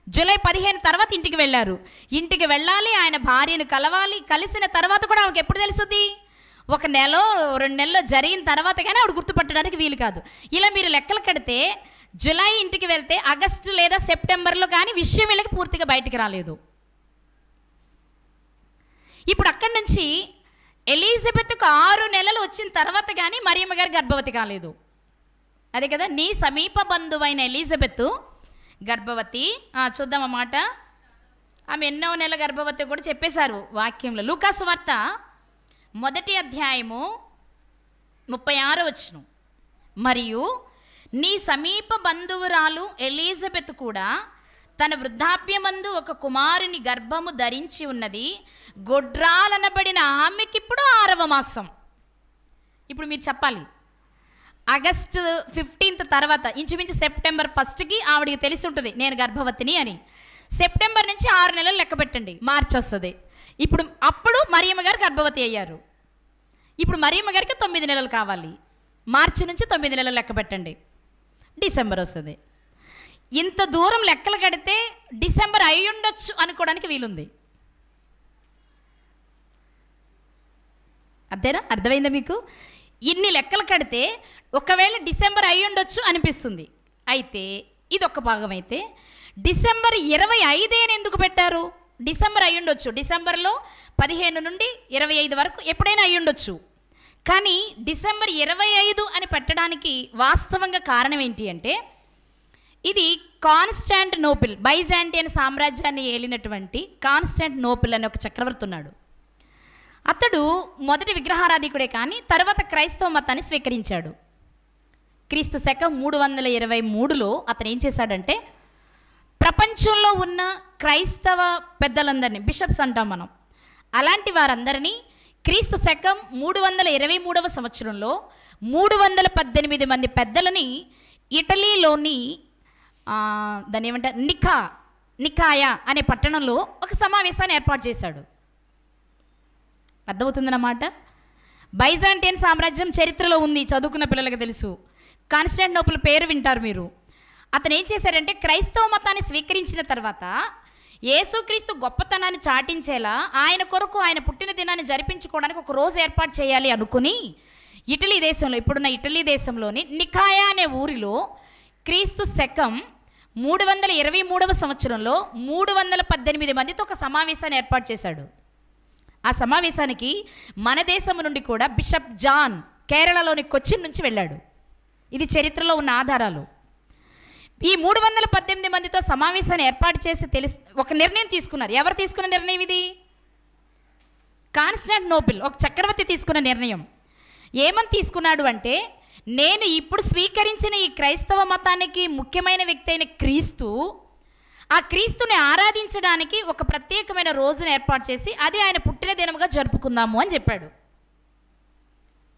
జూలై 15 తర్వాత ఇంటికి వెళ్ళారు. ఇంటికి వెళ్ళాలి, ఆయన భార్యను కలవాలి. కలిసిన తర్వాత కూడా ఆవిడకి ఎప్పుడు తెలుస్తుంది? 1 నెల 2 నెలలు జరిగిన తర్వాత కానీ ఆవిడ గుర్తుపట్టడానికి వీలు కాదు. ఇలా మీరు లెక్కలు కడితే జూలై ఇంటికి వెళ్తే ఆగస్టు లేదా సెప్టెంబర్లో కానీ విషయం వీళ్ళకి పూర్తిగా బయటికి రాలేదు. ఇప్పుడు అక్కడి నుంచి ఎలిజబెత్కు 6 నెలలు వచ్చిన తర్వాత కానీ మరియమ్మ గారు గర్భవతి కాలేదు. అదే కదా, నీ సమీప బంధువైన ఎలిజబెత్ గర్భవతి. చూద్దామన్నమాట. ఆమె ఎన్నో నెల గర్భవతి కూడా చెప్పేశారు వాక్యంలో. లూకాసు వార్త 1వ అధ్యాయము 36వ వచనం. మరియు నీ సమీప బంధువురాలు ఎలిజబెత్ కూడా తన వృద్ధాప్యమందు ఒక కుమారుని గర్భము ధరించి ఉన్నది. గొడ్రాలనబడిన ఆమెకిప్పుడు 6వ మాసం. ఇప్పుడు మీరు చెప్పాలి, ఆగస్టు 15 తర్వాత ఇంచుమించు సెప్టెంబర్ 1కి ఆవిడికి తెలిసి ఉంటుంది నేను గర్భవతిని అని. సెప్టెంబర్ నుంచి 6 నెలలు లెక్క పెట్టండి, మార్చి వస్తుంది. అప్పుడు మరియమ్మ గారు గర్భవతి అయ్యారు. ఇప్పుడు మరియమ్మ గారికి 9 నెలలు కావాలి. మార్చి నుంచి 9 నెలలు లెక్క పెట్టండి, డిసెంబర్ వస్తుంది. ఇంత దూరం లెక్కలు కడితే డిసెంబర్ అయి ఉండొచ్చు అనుకోవడానికి వీలుంది. అంతేనా? అర్థమైందా మీకు? ఇన్ని లెక్కలు కడితే ఒకవేళ డిసెంబర్ అయి ఉండొచ్చు అనిపిస్తుంది. అయితే ఇది ఒక భాగం. అయితే డిసెంబర్ 25 అని ఎందుకు పెట్టారు? డిసెంబర్ అయి ఉండొచ్చు, డిసెంబర్లో 15 నుండి 25 వరకు ఎప్పుడైనా అయి ఉండొచ్చు. కానీ డిసెంబర్ 25 అని పెట్టడానికి వాస్తవంగా కారణం ఏంటి అంటే, ఇది కాన్స్టాంటినోపిల్, బైజాంటియన్ సామ్రాజ్యాన్ని ఏలినటువంటి కాన్స్టాంటినోపిల్ అనే ఒక చక్రవర్తి ఉన్నాడు. అతడు మొదటి విగ్రహారాధికుడే, కానీ తర్వాత క్రైస్తవ మతాన్ని స్వీకరించాడు. క్రీస్తు శకం 323లో అతను ఏం చేశాడంటే, ప్రపంచంలో ఉన్న క్రైస్తవ పెద్దలందరినీ, బిషప్స్ అంటాం మనం, అలాంటి వారందరినీ క్రీస్తు శకం 323వ సంవత్సరంలో 318 మంది పెద్దలని ఇటలీలోని దాన్ని ఏమంటారు, నికాయా అనే పట్టణంలో ఒక సమావేశాన్ని ఏర్పాటు చేశాడు. అర్థమవుతుందన్నమాట. బైజాంటియన్ సామ్రాజ్యం చరిత్రలో ఉంది, చదువుకున్న పిల్లలకు తెలుసు. కాన్స్టాంటినోపుల్ పేరు వింటారు మీరు. అతను ఏం చేశాడంటే, క్రైస్తవ మతాన్ని స్వీకరించిన తర్వాత యేసుక్రీస్తు గొప్పతనాన్ని చాటించేలా ఆయన కొరకు ఆయన పుట్టిన దినాన్ని జరిపించుకోవడానికి ఒక రోజు ఏర్పాటు చేయాలి అనుకుని ఇటలీ దేశంలో, ఇప్పుడున్న ఇటలీ దేశంలోని నికాయా అనే ఊరిలో క్రీస్తు శకం 323వ సంవత్సరంలో 318 మందితో ఒక సమావేశాన్ని ఏర్పాటు చేశాడు. ఆ సమావేశానికి మన దేశం నుండి కూడా బిషప్ జాన్ కేరళలోని కొచ్చిన్ నుంచి వెళ్ళాడు. ఇది చరిత్రలో ఉన్న ఆధారాలు. ఈ 318 మందితో సమావేశాన్ని ఏర్పాటు చేసి ఒక నిర్ణయం తీసుకున్నారు. ఎవరు తీసుకున్న నిర్ణయం ఇది? కాన్స్టాంటినోపుల్ ఒక చక్రవర్తి తీసుకున్న నిర్ణయం. ఏమని తీసుకున్నాడు అంటే, నేను ఇప్పుడు స్వీకరించిన ఈ క్రైస్తవ మతానికి ముఖ్యమైన వ్యక్తి అయిన క్రీస్తు, ఆ క్రీస్తుని ఆరాధించడానికి ఒక ప్రత్యేకమైన రోజును ఏర్పాటు చేసి అది ఆయన పుట్టిన దినముగా జరుపుకుందాము అని చెప్పాడు.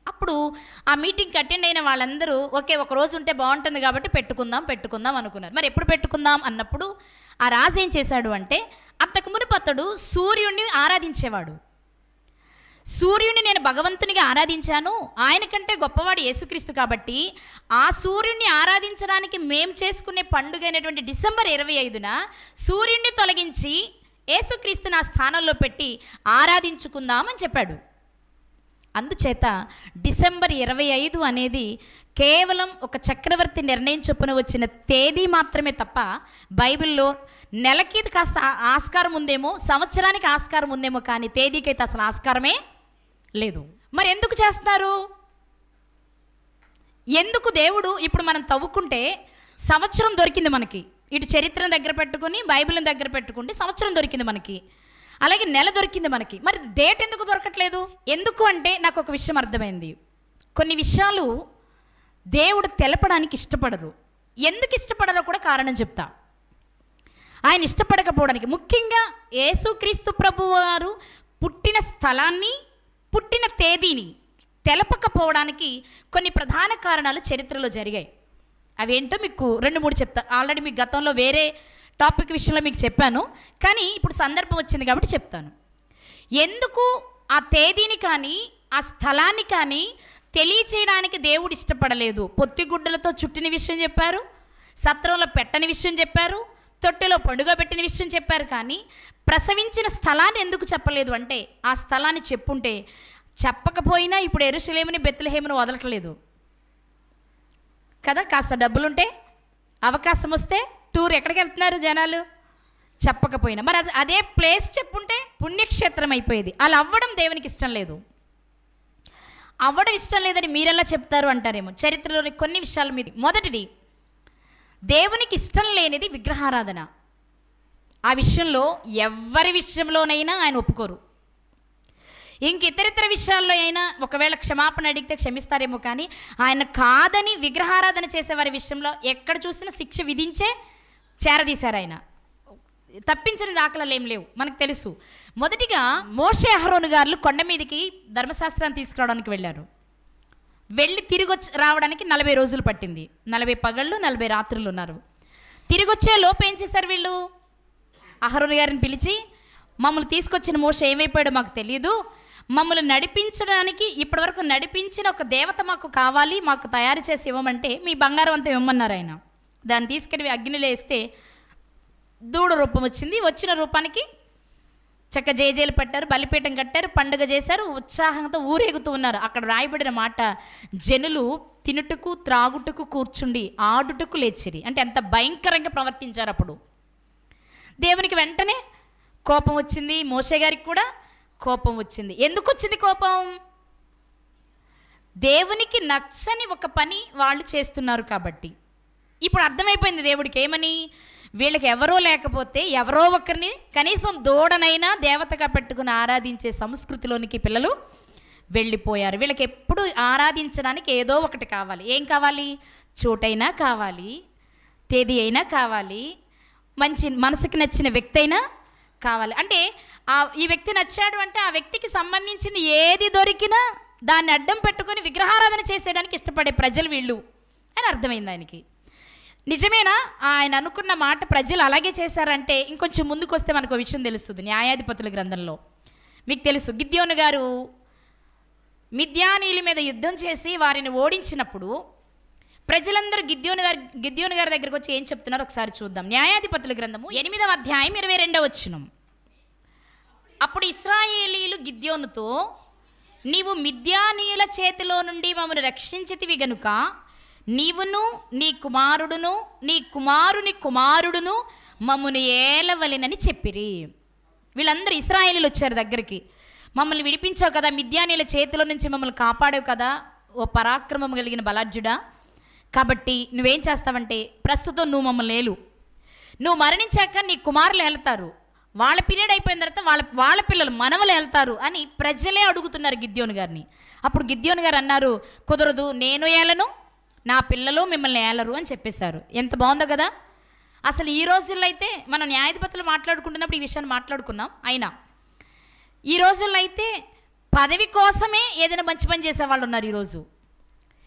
అప్పుడు ఆ మీటింగ్కి అటెండ్ అయిన వాళ్ళందరూ ఓకే ఒక రోజు ఉంటే బాగుంటుంది కాబట్టి పెట్టుకుందాం అనుకున్నారు. మరి ఎప్పుడు పెట్టుకుందాం అన్నప్పుడు ఆ రాజు ఏం చేశాడు అంటే, అంతకు మునుపు అతడు సూర్యుడిని ఆరాధించేవాడు. సూర్యుడిని నేను భగవంతునిగా ఆరాధించాను, ఆయన కంటే గొప్పవాడు యేసుక్రీస్తు, కాబట్టి ఆ సూర్యుడిని ఆరాధించడానికి మేము చేసుకునే పండుగ అయినటువంటి డిసెంబర్ 25న సూర్యుడిని తొలగించి యేసుక్రీస్తుని ఆ స్థానంలో పెట్టి ఆరాధించుకుందామని చెప్పాడు. అందుచేత డిసెంబర్ 25 అనేది కేవలం ఒక చక్రవర్తి నిర్ణయం చొప్పున వచ్చిన తేదీ మాత్రమే తప్ప బైబిల్లో నెలకి కాస్త ఆస్కారం ఉందేమో, సంవత్సరానికి ఆస్కారం ఉందేమో, కానీ తేదీకైతే అసలు ఆస్కారమే లేదు. మరి ఎందుకు చేస్తున్నారు? ఎందుకు దేవుడు ఇప్పుడు మనం తవ్వుకుంటే సంవత్సరం దొరికింది మనకి, ఇటు చరిత్రను దగ్గర పెట్టుకుని బైబిల్ని దగ్గర పెట్టుకుంటే సంవత్సరం దొరికింది మనకి, అలాగే నెల దొరికింది మనకి. మరి డేట్ ఎందుకు దొరకట్లేదు? ఎందుకు అంటే నాకు ఒక విషయం అర్థమైంది. కొన్ని విషయాలు దేవుడు తెలపడానికి ఇష్టపడరు. ఎందుకు ఇష్టపడరో కూడా కారణం చెప్తా. ఆయన ఇష్టపడకపోవడానికి ముఖ్యంగా యేసుక్రీస్తు ప్రభువారు పుట్టిన స్థలాన్ని, పుట్టిన తేదీని తెలపకపోవడానికి కొన్ని ప్రధాన కారణాలు చరిత్రలో జరిగాయి. అవేంటో మీకు 2-3 చెప్తా. ఆల్రెడీ మీకు గతంలో వేరే టాపిక్ విషయంలో మీకు చెప్పాను, కానీ ఇప్పుడు సందర్భం వచ్చింది కాబట్టి చెప్తాను. ఎందుకు ఆ తేదీని కానీ ఆ స్థలాన్ని కానీ తెలియచేయడానికి దేవుడు ఇష్టపడలేదు? పొత్తిగుడ్డలతో చుట్టిన విషయం చెప్పారు, సత్రంలో పెట్టని విషయం చెప్పారు, తొట్టెలో పండుగ పెట్టిన విషయం చెప్పారు, కానీ ప్రసవించిన స్థలాన్ని ఎందుకు చెప్పలేదు అంటే, ఆ స్థలాన్ని చెప్పుంటే, చెప్పకపోయినా ఇప్పుడు యెరూషలేముని బెత్లెహేమును వదలట్లేదు కదా. కాస్త డబ్బులుంటే, అవకాశం వస్తే టూర్ ఎక్కడికి వెళ్తున్నారు జనాలు? చెప్పకపోయినా. మరి అదే ప్లేస్ చెప్పుంటే పుణ్యక్షేత్రం అయిపోయేది. అలా అవ్వడం దేవునికి ఇష్టం లేదు. అవ్వడం ఇష్టం లేదని మీరెలా చెప్తారు అంటారేమో. చరిత్రలోని కొన్ని విషయాలు మీరు, మొదటిది, దేవునికి ఇష్టం లేనిది విగ్రహారాధన. ఆ విషయంలో ఎవరి విషయంలోనైనా ఆయన ఒప్పుకోరు. ఇంక ఇతరితర విషయాల్లో అయినా ఒకవేళ క్షమాపణ అడిగితే క్షమిస్తారేమో, కానీ ఆయన కాదని విగ్రహారాధన చేసేవారి విషయంలో ఎక్కడ చూసినా శిక్ష విధించే చేరదీశారు. ఆయన తప్పించిన దాఖలాలు ఏం లేవు, మనకు తెలుసు. మొదటిగా మోషే అహరోను గారు కొండ మీదకి ధర్మశాస్త్రాన్ని తీసుకురావడానికి వెళ్ళారు. వెళ్ళి తిరిగి రావడానికి 40 రోజులు పట్టింది. 40 పగళ్ళు 40 రాత్రులు ఉన్నారు. తిరిగి వచ్చే లోపు ఏం చేశారు వీళ్ళు? అహరోను గారిని పిలిచి, మమ్మల్ని తీసుకొచ్చిన మోషే ఏమైపోయాడో మాకు తెలియదు, మమ్మల్ని నడిపించడానికి ఇప్పటివరకు నడిపించిన ఒక దేవత మాకు కావాలి, మాకు తయారు చేసి ఇవ్వమంటే మీ బంగారం అంతా ఇవ్వమన్నారు. ఆయన దాన్ని తీసుకెళ్ళి అగ్నిలో వేస్తే దూడ రూపం వచ్చింది. వచ్చిన రూపానికి చక్క జేజేలు పెట్టారు, బలిపీఠం కట్టారు, పండుగ చేశారు, ఉత్సాహంతో ఊరేగుతూ ఉన్నారు. అక్కడ రాయబడిన మాట, జనులు తినుటకు త్రాగుటకు కూర్చుండి ఆడుటకు లేచిరి. అంటే ఎంత భయంకరంగా ప్రవర్తించారు. అప్పుడు దేవునికి వెంటనే కోపం వచ్చింది. మోషే గారికి కూడా కోపం వచ్చింది. ఎందుకు వచ్చింది కోపం? దేవునికి నచ్చని ఒక పని వాళ్ళు చేస్తున్నారు కాబట్టి. ఇప్పుడు అర్థమైపోయింది దేవుడికి ఏమని, వీళ్ళకి ఎవరో లేకపోతే ఎవరో ఒకరిని కనీసం దూడనైనా దేవతగా పెట్టుకుని ఆరాధించే సంస్కృతిలోనికి పిల్లలు వెళ్ళిపోయారు. వీళ్ళకి ఎప్పుడు ఆరాధించడానికి ఏదో ఒకటి కావాలి. ఏం కావాలి? చోటైనా కావాలి, తేదీ అయినా కావాలి, మంచి మనసుకి నచ్చిన వ్యక్తి అయినా కావాలి. అంటే ఈ వ్యక్తి నచ్చాడు అంటే ఆ వ్యక్తికి సంబంధించిన ఏది దొరికినా దాన్ని అడ్డం పెట్టుకొని విగ్రహారాధన చేసేయడానికి ఇష్టపడే ప్రజలు వీళ్ళు అని అర్థమైంది ఆయనకి. నిజమేనా? ఆయన అనుకున్న మాట ప్రజలు అలాగే చేశారంటే ఇంకొంచెం ముందుకు వస్తే మనకు ఒక విషయం తెలుస్తుంది. న్యాయాధిపతుల గ్రంథంలో మీకు తెలుసు, గిద్యోను గారు మిద్యానీయుల మీద యుద్ధం చేసి వారిని ఓడించినప్పుడు ప్రజలందరూ గిద్యోను గారి దగ్గరకు వచ్చి ఏం చెప్తున్నారు ఒకసారి చూద్దాం. న్యాయాధిపతుల గ్రంథము 8వ అధ్యాయం 22వ వచనం. అప్పుడు ఇశ్రాయేలీయులు గిద్యోనుతో, నీవు మిద్యానీయుల చేతిలో నుండి మమ్మల్ని రక్షించితివి గనుక నీవును నీ కుమారుడును నీ కుమారుని కుమారుడును మమ్మను ఏలవలెనని చెప్పిరి. వీళ్ళందరూ ఇశ్రాయేలీయులు వచ్చారు దగ్గరికి. మమ్మల్ని విడిపించావు కదా, మిద్యానీల చేతిలో నుంచి మమ్మల్ని కాపాడావు కదా, ఓ పరాక్రమం కలిగిన బలాఢ్యుడా. కాబట్టి నువ్వేం చేస్తావంటే, ప్రస్తుతం నువ్వు మమ్మల్ని ఏలు, నువ్వు మరణించాక నీ కుమారులు వెళ్తారు, వాళ్ళ పీరియడ్ అయిపోయిన తర్వాత వాళ్ళ పిల్లలు మనవలు వెళ్తారు అని ప్రజలే అడుగుతున్నారు గిద్యోను గారిని. అప్పుడు గిద్యోను గారు అన్నారు, కుదరదు, నేను ఏలను, నా పిల్లలు మిమ్మల్ని ఏలరు అని చెప్పేశారు. ఎంత బాగుందో కదా. అసలు ఈ రోజుల్లో అయితే మనం న్యాయాధిపతులు మాట్లాడుకుంటున్నప్పుడు ఈ విషయాన్ని మాట్లాడుకున్నాం. అయినా ఈ రోజుల్లో అయితే పదవి కోసమే ఏదైనా మంచి పని చేసేవాళ్ళు ఉన్నారు. ఈరోజు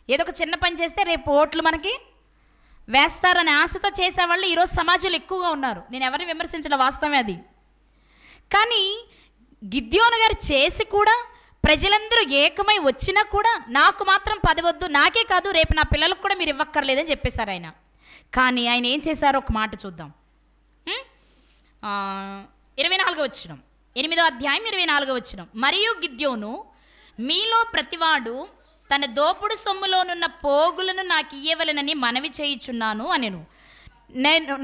ఏదో ఒక చిన్న పని చేస్తే రేపు ఓట్లు మనకి వేస్తారనే ఆశతో చేసేవాళ్ళు ఈరోజు సమాజంలో ఎక్కువగా ఉన్నారు. నేను ఎవరిని విమర్శించడం వాస్తవమే అది. కానీ గిద్యోను గారు చేసి కూడా ప్రజలందరూ ఏకమై వచ్చినా కూడా నాకు మాత్రం పదవి వద్దు, నాకే కాదు రేపు నా పిల్లలకు కూడా మీరు ఇవ్వక్కర్లేదని చెప్పేశారు ఆయన. కానీ ఆయన ఏం చేశారో ఒక మాట చూద్దాం. 24వ వచనం, 8వ అధ్యాయం 24వ వచనం. మరియు గిద్యోను, మీలో ప్రతివాడు తన దోపుడు సొమ్ములోనున్న పోగులను నాకు ఇయ్యవలెనని మనవి చేయుచున్నాను అనెను.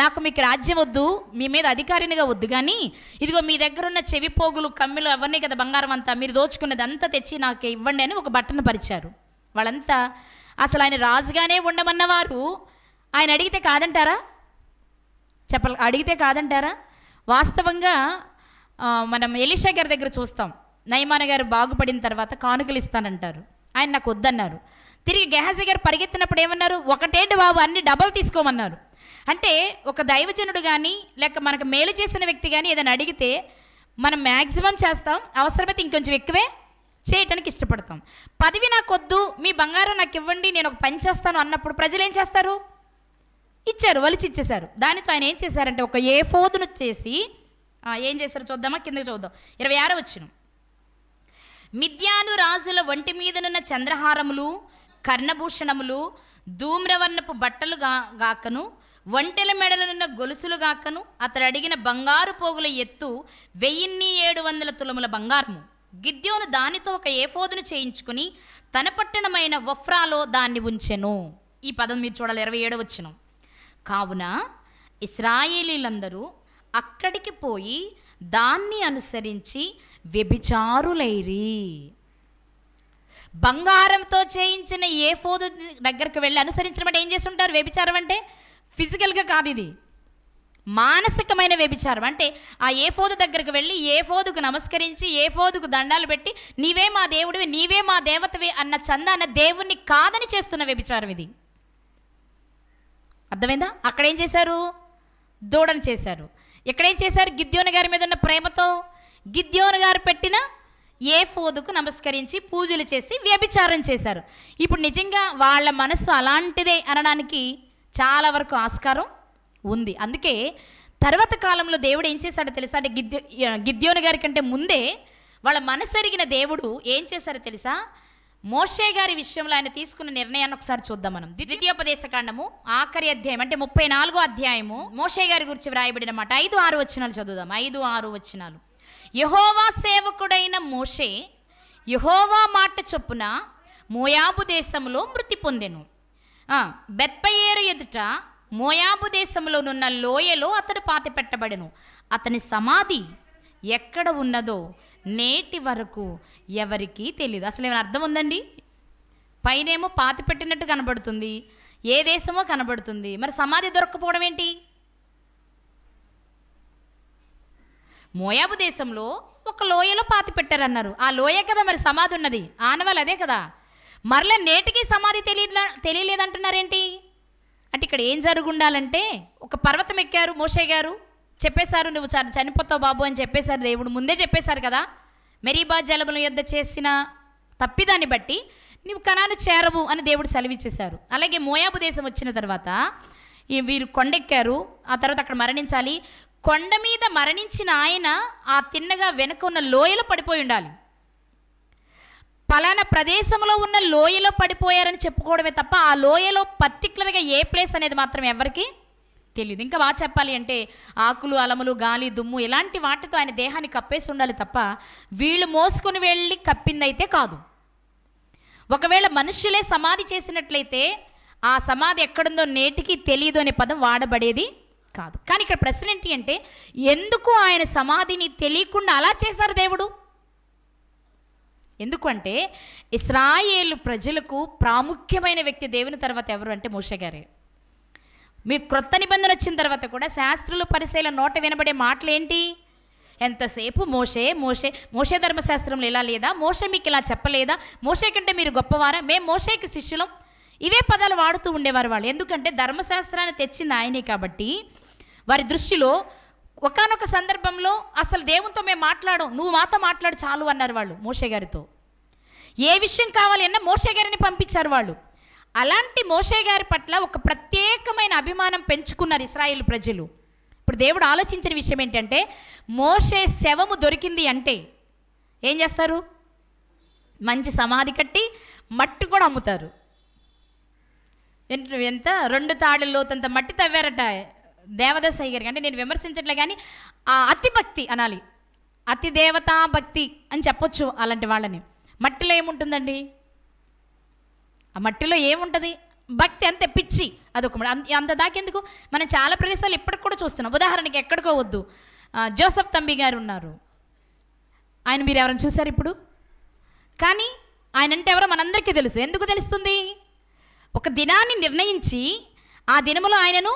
నాకు మీకు రాజ్యం వద్దు, మీ మీద అధికారినిగా వద్దు, కానీ ఇదిగో మీ దగ్గర ఉన్న చెవి పోగులు, కమ్మిలు అవన్నీ కదా బంగారం అంతా, మీరు దోచుకున్నది అంతా తెచ్చి నాకు ఇవ్వండి అని ఒక బట్టను పరిచారు. వాళ్ళంతా అసలు ఆయన రాజుగానే ఉండమన్నవారు ఆయన అడిగితే కాదంటారా? అడిగితే కాదంటారా? వాస్తవంగా మనం ఎలీషా గారి దగ్గర చూస్తాం. నయమాను గారు బాగుపడిన తర్వాత కానుకలు ఇస్తానంటారు, ఆయన నాకు వద్దన్నారు. తిరిగి గెహాజీ గారు పరిగెత్తినప్పుడు ఏమన్నారు? ఒకటేంటి బాబు, అన్ని డబల్ తీసుకోమన్నారు. అంటే ఒక దైవజనుడు కానీ లేక మనకు మేలు చేసిన వ్యక్తి కానీ ఏదైనా అడిగితే మనం మ్యాక్సిమం చేస్తాం, అవసరమైతే ఇంకొంచెం ఎక్కువే చేయటానికి ఇష్టపడతాం. పదవి నాకు వద్దు, మీ బంగారం నాకు ఇవ్వండి, నేను ఒక పని చేస్తాను అన్నప్పుడు ప్రజలు ఏం చేస్తారు? ఇచ్చారు, వలిచి ఇచ్చేశారు. దానితో ఆయన ఏం చేశారంటే ఒక ఏఫోదును చేసి ఏం చేశారు చూద్దామా, కిందకి చూద్దాం. 26వ వచనం. మిద్యాను రాజుల ఒంటి మీదనున్న చంద్రహారములు, కర్ణభూషణములు, ధూమ్రవర్ణపు బట్టలు గాకను, ఒంటెల మెడలనున్న గొలుసులు గాకను, అతడు అడిగిన బంగారు పోగుల ఎత్తు 1700 తులముల బంగారము. గిద్యోను దానితో ఒక ఏఫోదును చేయించుకుని తన పట్టణమైన ఒఫ్రాలో దాన్ని ఉంచెను. ఈ పదం మీరు చూడాలి, 27వ వచనం. కావున ఇశ్రాయేలీలందరూ అక్కడికి పోయి దాన్ని అనుసరించి వ్యభిచారులైరి. బంగారంతో చేయించిన ఏఫోదు దగ్గరకు వెళ్ళి అనుసరించడం అంటే ఏం చేస్తుంటారు? వ్యభిచారం అంటే ఫిజికల్గా కాదు, ఇది మానసికమైన వ్యభిచారం. అంటే ఆ ఏఫోదు దగ్గరకు వెళ్ళి ఏఫోదుకు నమస్కరించి ఏఫోదుకు దండాలు పెట్టి నీవే మా దేవుడివి, నీవే మా దేవతవి అన్న చందాన దేవుణ్ణి కాదని చేస్తున్న వ్యభిచారం ఇది. అర్థమైందా? అక్కడేం చేశారు? దూడను చేశారు. ఇక్కడేం చేశారు? గిద్యోను గారి మీద ఉన్న ప్రేమతో గిద్యోను గారు పెట్టిన ఏఫోదుకు నమస్కరించి పూజలు చేసి వ్యభిచారం చేశారు. ఇప్పుడు నిజంగా వాళ్ళ మనస్సు అలాంటిదే అనడానికి చాలా వరకు ఆస్కారం ఉంది. అందుకే తర్వాత కాలంలో దేవుడు ఏం చేశాడో తెలుసా? అంటే గిద్యోను గారి కంటే ముందే వాళ్ళ మనసు ఎరిగిన దేవుడు ఏం చేశారో తెలుసా? మోషే గారి విషయంలో ఆయన తీసుకున్న నిర్ణయాన్ని ఒకసారి చూద్దాం మనం. ద్వితీయోపదేశకాండము ఆఖరి అధ్యాయం అంటే 34వ అధ్యాయము మోషే గారి గురించి వ్రాయబడిన మాట. 5-6 వచనాలు చదువుదాం. 5-6 వచనాలు. యెహోవా సేవకుడైన మోషే యెహోవా మాట చొప్పున మోయాబు దేశంలో మృతి పొందెను. బెత్పయేరు ఎదుట మోయాబు దేశంలోనున్న లోయలో అతడు పాతి పెట్టబడెను. అతని సమాధి ఎక్కడ ఉన్నదో నేటి వరకు ఎవరికీ తెలియదు. అసలు ఏమైనా అర్థం ఉందండి? పైనేమో పాతి పెట్టినట్టు కనబడుతుంది, ఏ దేశమో కనబడుతుంది, మరి సమాధి దొరక్కపోవడం ఏంటి? మోయాబు దేశంలో ఒక లోయలో పాతి పెట్టారన్నారు. ఆ లోయ కదా మరి సమాధి ఉన్నది, ఆనవాళ్ళు అదే కదా. మరలా నేటికి సమాధి తెలియలేదంటున్నారేంటి? అంటే ఇక్కడ ఏం జరుగుండాలంటే ఒక పర్వతం ఎక్కారు మోషే గారు, చెప్పేశారు నువ్వు చనిపోతావు బాబు అని చెప్పేశారు. దేవుడు ముందే చెప్పేశారు కదా, మెరీబా జలముల యొద్ద చేసిన తప్పిదాన్ని బట్టి నువ్వు కనాను చేరవు అని దేవుడు సెలవిచ్చేశారు. అలాగే మోయాబు దేశం వచ్చిన తర్వాత వీరు కొండెక్కారు, ఆ తర్వాత అక్కడ మరణించాలి. కొండ మీద మరణించిన ఆయన ఆ తిన్నగా వెనుక ఉన్న లోయలో పడిపోయి ఉండాలి. పలానా ప్రదేశంలో ఉన్న లోయలో పడిపోయారని చెప్పుకోవడమే తప్ప ఆ లోయలో పర్టికులర్గా ఏ ప్లేస్ అనేది మాత్రం ఎవరికి తెలియదు. ఇంకా బాగా చెప్పాలి అంటే ఆకులు, అలములు, గాలి, దుమ్ము ఇలాంటి వాటితో ఆయన దేహాన్ని కప్పేసి ఉండాలి తప్ప వీళ్ళు మోసుకొని వెళ్ళి కప్పిందైతే కాదు. ఒకవేళ మనుషులే సమాధి చేసినట్లయితే ఆ సమాధి ఎక్కడుందో నేటికి తెలియదు అనే పదం వాడబడేది కాదు. కానీ ఇక్కడ ప్రశ్న ఏంటి అంటే ఎందుకు ఆయన సమాధిని తెలియకుండా అలా చేశారు దేవుడు? ఎందుకంటే ఇశ్రాయేలు ప్రజలకు ప్రాముఖ్యమైన వ్యక్తి దేవుని తర్వాత ఎవరు అంటే మోషే గారే. మీ క్రొత్త నిబంధన వచ్చిన తర్వాత కూడా శాస్త్రులు పరిశీలన నోట వినబడే మాటలు ఏంటి? ఎంతసేపు మోషే మోషే మోషే ధర్మశాస్త్రంలో ఇలా లేదా, మోషే మీకు ఇలా చెప్పలేదా, మోషే కంటే మీరు గొప్పవారా, మేము మోషేకి శిష్యులం, ఇవే పదాలు వాడుతూ ఉండేవారు వాళ్ళు. ఎందుకంటే ధర్మశాస్త్రాన్ని తెచ్చింది ఆయనే కాబట్టి వారి దృష్టిలో ఒకానొక సందర్భంలో అసలు దేవునితో మేము మాట్లాడం, నువ్వు మాతో మాట్లాడు చాలు అన్నారు వాళ్ళు మోషే గారితో. ఏ విషయం కావాలి అన్నా మోషే గారిని పంపించారు వాళ్ళు. అలాంటి మోషే గారి పట్ల ఒక ప్రత్యేకమైన అభిమానం పెంచుకున్నారు ఇశ్రాయేలు ప్రజలు. ఇప్పుడు దేవుడు ఆలోచించిన విషయం ఏంటంటే, మోషే శవము దొరికింది అంటే ఏం చేస్తారు? మంచి సమాధి కట్టి మట్టి కూడా అమ్ముతారు. ఎంత 2 తాళ్ళ లోతంత మట్టి తవ్వారట దేవదాసయ్య గారికి. అంటే నేను విమర్శించట్లే కానీ ఆ అతి భక్తి అనాలి, అతి దేవతా భక్తి అని చెప్పొచ్చు అలాంటి వాళ్ళని. మట్టిలో ఏముంటుందండి? ఆ మట్టిలో ఏముంటుంది? భక్తి అంతే, పిచ్చి. అదొక అంత దాకెందుకు? మనం చాలా ప్రదేశాలు ఇప్పటికి కూడా చూస్తున్నాం. ఉదాహరణకి ఎక్కడికో వద్దు, జోసెఫ్ తంబి గారు ఉన్నారు. ఆయన మీరు ఎవరైనా చూశారు ఇప్పుడు? కానీ ఆయన అంటే ఎవరో మనందరికీ తెలుసు. ఎందుకు తెలుస్తుంది? ఒక దినాన్ని నిర్ణయించి ఆ దినములో ఆయనను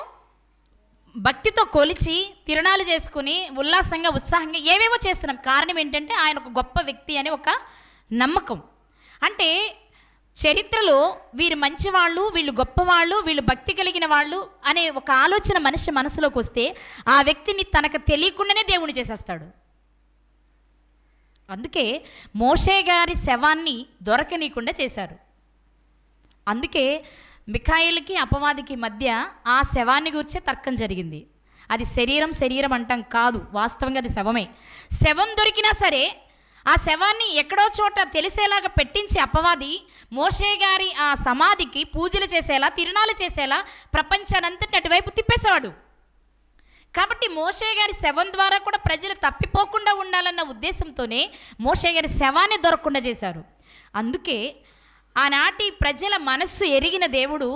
భక్తితో కొలిచి తిరునాలు చేసుకుని ఉల్లాసంగా ఉత్సాహంగా ఏవేవో చేస్తున్నాం. కారణం ఏంటంటే ఆయన ఒక గొప్ప వ్యక్తి అనే ఒక నమ్మకం. అంటే చరిత్రలో వీరు మంచివాళ్ళు, వీళ్ళు గొప్పవాళ్ళు, వీళ్ళు భక్తి కలిగిన వాళ్ళు అనే ఒక ఆలోచన మనిషి మనసులోకి వస్తే ఆ వ్యక్తిని తనకు తెలియకుండానే దేవుని చేసేస్తాడు. అందుకే మోషే గారి శవాన్ని దొరకనీయకుండా చేశారు. అందుకే మిఖాయిలకి అపవాదికి మధ్య ఆ శవాన్ని గురించే తర్కం జరిగింది. అది శరీరం అంటాం కాదు, వాస్తవంగా అది శవమే. శవం దొరికినా సరే ఆ శవాన్ని ఎక్కడో చోట తెలిసేలాగా పెట్టించి అపవాది మోషే గారి ఆ సమాధికి పూజలు చేసేలా, తిరునాలు చేసేలా ప్రపంచానంతటి అటువైపు తిప్పేసేవాడు. కాబట్టి మోషే గారి శవం ద్వారా కూడా ప్రజలు తప్పిపోకుండా ఉండాలన్న ఉద్దేశంతోనే మోషే గారి శవాన్ని దొరకకుండా చేశారు. అందుకే ఆనాటి ప్రజల మనస్సు ఎరిగిన దేవుడు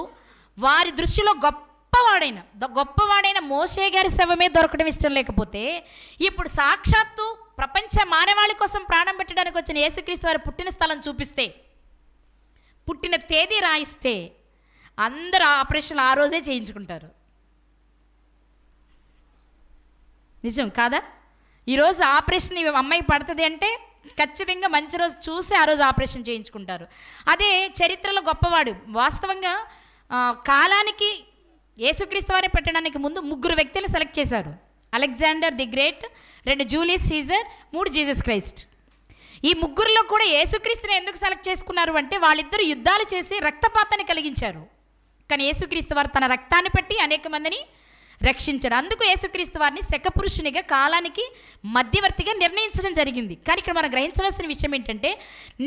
వారి దృష్టిలో గొప్పవాడైన మోషే గారి శవమే దొరకడం ఇష్టం లేకపోతే, ఇప్పుడు సాక్షాత్తు ప్రపంచ మానవాళి కోసం ప్రాణం పెట్టడానికి వచ్చిన యేసుక్రీస్తు వారి పుట్టిన స్థలం చూపిస్తే, పుట్టిన తేదీ రాయిస్తే అందరూ ఆపరేషన్లు ఆ రోజే చేయించుకుంటారు. నిజం కాదా? ఈరోజు ఆపరేషన్ అమ్మాయి పడుతుంది అంటే ఖచ్చితంగా మంచి రోజు చూసి ఆ రోజు ఆపరేషన్ చేయించుకుంటారు. అదే చరిత్రలో గొప్పవాడు. వాస్తవంగా కాలానికి యేసుక్రీస్తు వారిని పెట్టడానికి ముందు 3 వ్యక్తులు సెలెక్ట్ చేశారు. Alexander the Great, 2 Julius Caesar, 3 Jesus Christ. ఈ 3లో కూడా యేసుక్రీస్తుని ఎందుకు సెలెక్ట్ చేసుకున్నారు అంటే వాళ్ళిద్దరూ యుద్ధాలు చేసి రక్తపాతాన్ని కలిగించారు. కానీ యేసుక్రీస్తు వారు తన రక్తాన్ని పెట్టి అనేక మందిని రక్షించాడు. అందుకు యేసుక్రీస్తు వారిని శకపురుషునిగా కాలానికి మధ్యవర్తిగా నిర్ణయించడం జరిగింది. కానీ ఇక్కడ మనం గ్రహించవలసిన విషయం ఏంటంటే,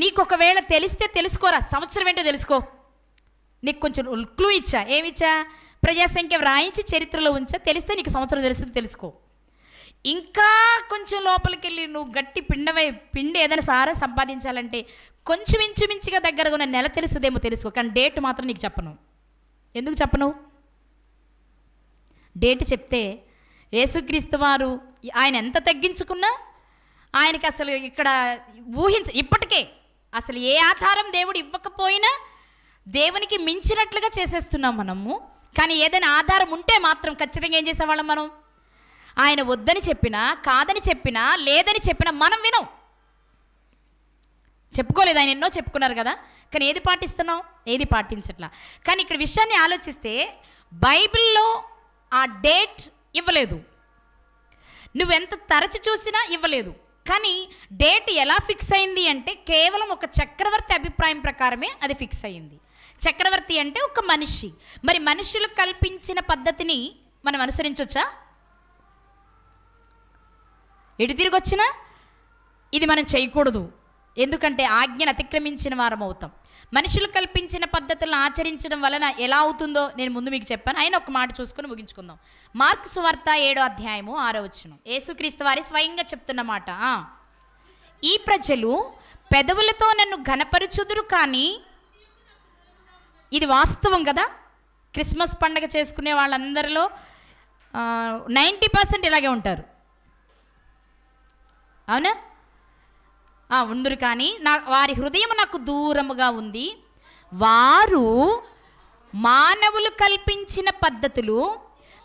నీకు ఒకవేళ తెలిస్తే తెలుసుకోరా, సంవత్సరం ఏంటో తెలుసుకో. నీకు కొంచెం క్లూ ఇచ్చా, ఏమిచ్చా? ప్రజాసంఖ్య వ్రాయించి చరిత్రలో ఉంచా, తెలిస్తే నీకు సంవత్సరం తెలుస్తుంది తెలుసుకో. ఇంకా కొంచెం లోపలికి వెళ్ళి నువ్వు గట్టి పిండి ఏదైనా సారా సంపాదించాలంటే కొంచెం ఇంచుమించుగా దగ్గరగా ఉన్న నెల తెలుస్తుందేమో తెలుసుకో. కానీ డేట్ మాత్రం నీకు చెప్పను. ఎందుకు చెప్పను? డేట్ చెప్తే యేసుక్రీస్తు వారు ఆయన ఎంత తగ్గించుకున్నా ఆయనకి అసలు ఇక్కడ ఇప్పటికే అసలు ఏ ఆధారం దేవుడు ఇవ్వకపోయినా దేవునికి మించినట్లుగా చేసేస్తున్నాం మనము. కానీ ఏదైనా ఆధారం ఉంటే మాత్రం ఖచ్చితంగా ఏం చేసేవాళ్ళం మనం? ఆయన వద్దని చెప్పినా, కాదని చెప్పినా, లేదని చెప్పినా మనం వినం. చెప్పుకోలేదు, ఆయన ఎన్నో చెప్పుకున్నారు కదా. కానీ ఏది పాటిస్తున్నాం? ఏది పాటించట్లా. కానీ ఇక్కడ విషయాన్ని ఆలోచిస్తే బైబిల్లో ఆ డేట్ ఇవ్వలేదు, నువ్వెంత తరచి చూసినా ఇవ్వలేదు. కానీ డేట్ ఎలా ఫిక్స్ అయింది అంటే కేవలం ఒక చక్రవర్తి అభిప్రాయం ప్రకారమే అది ఫిక్స్ అయింది. చక్రవర్తి అంటే ఒక మనిషి. మరి మనుషులు కల్పించిన పద్ధతిని మనం అనుసరించవచ్చా? ఎటు తిరిగి వచ్చినా ఇది మనం చేయకూడదు, ఎందుకంటే ఆజ్ఞను అతిక్రమించిన వారం అవుతాం. మనుషులు కల్పించిన పద్ధతులను ఆచరించడం వలన ఎలా అవుతుందో నేను ముందు మీకు చెప్పాను. ఆయన ఒక మాట చూసుకొని ముగించుకుందాం. మార్కు సువార్త 7వ అధ్యాయము 6వ వచనం, యేసుక్రీస్తు వారి స్వయంగా చెప్తున్న మాట. ఈ ప్రజలు పెదవులతో నన్ను ఘనపరుచుదురు, కానీ ఇది వాస్తవం కదా. క్రిస్మస్ పండుగ చేసుకునే వాళ్ళందరిలో 90% ఇలాగే ఉంటారు, అవునా? ఉందురు కానీ వారి హృదయం నాకు దూరముగా ఉంది. వారు మానవులు కల్పించిన పద్ధతులు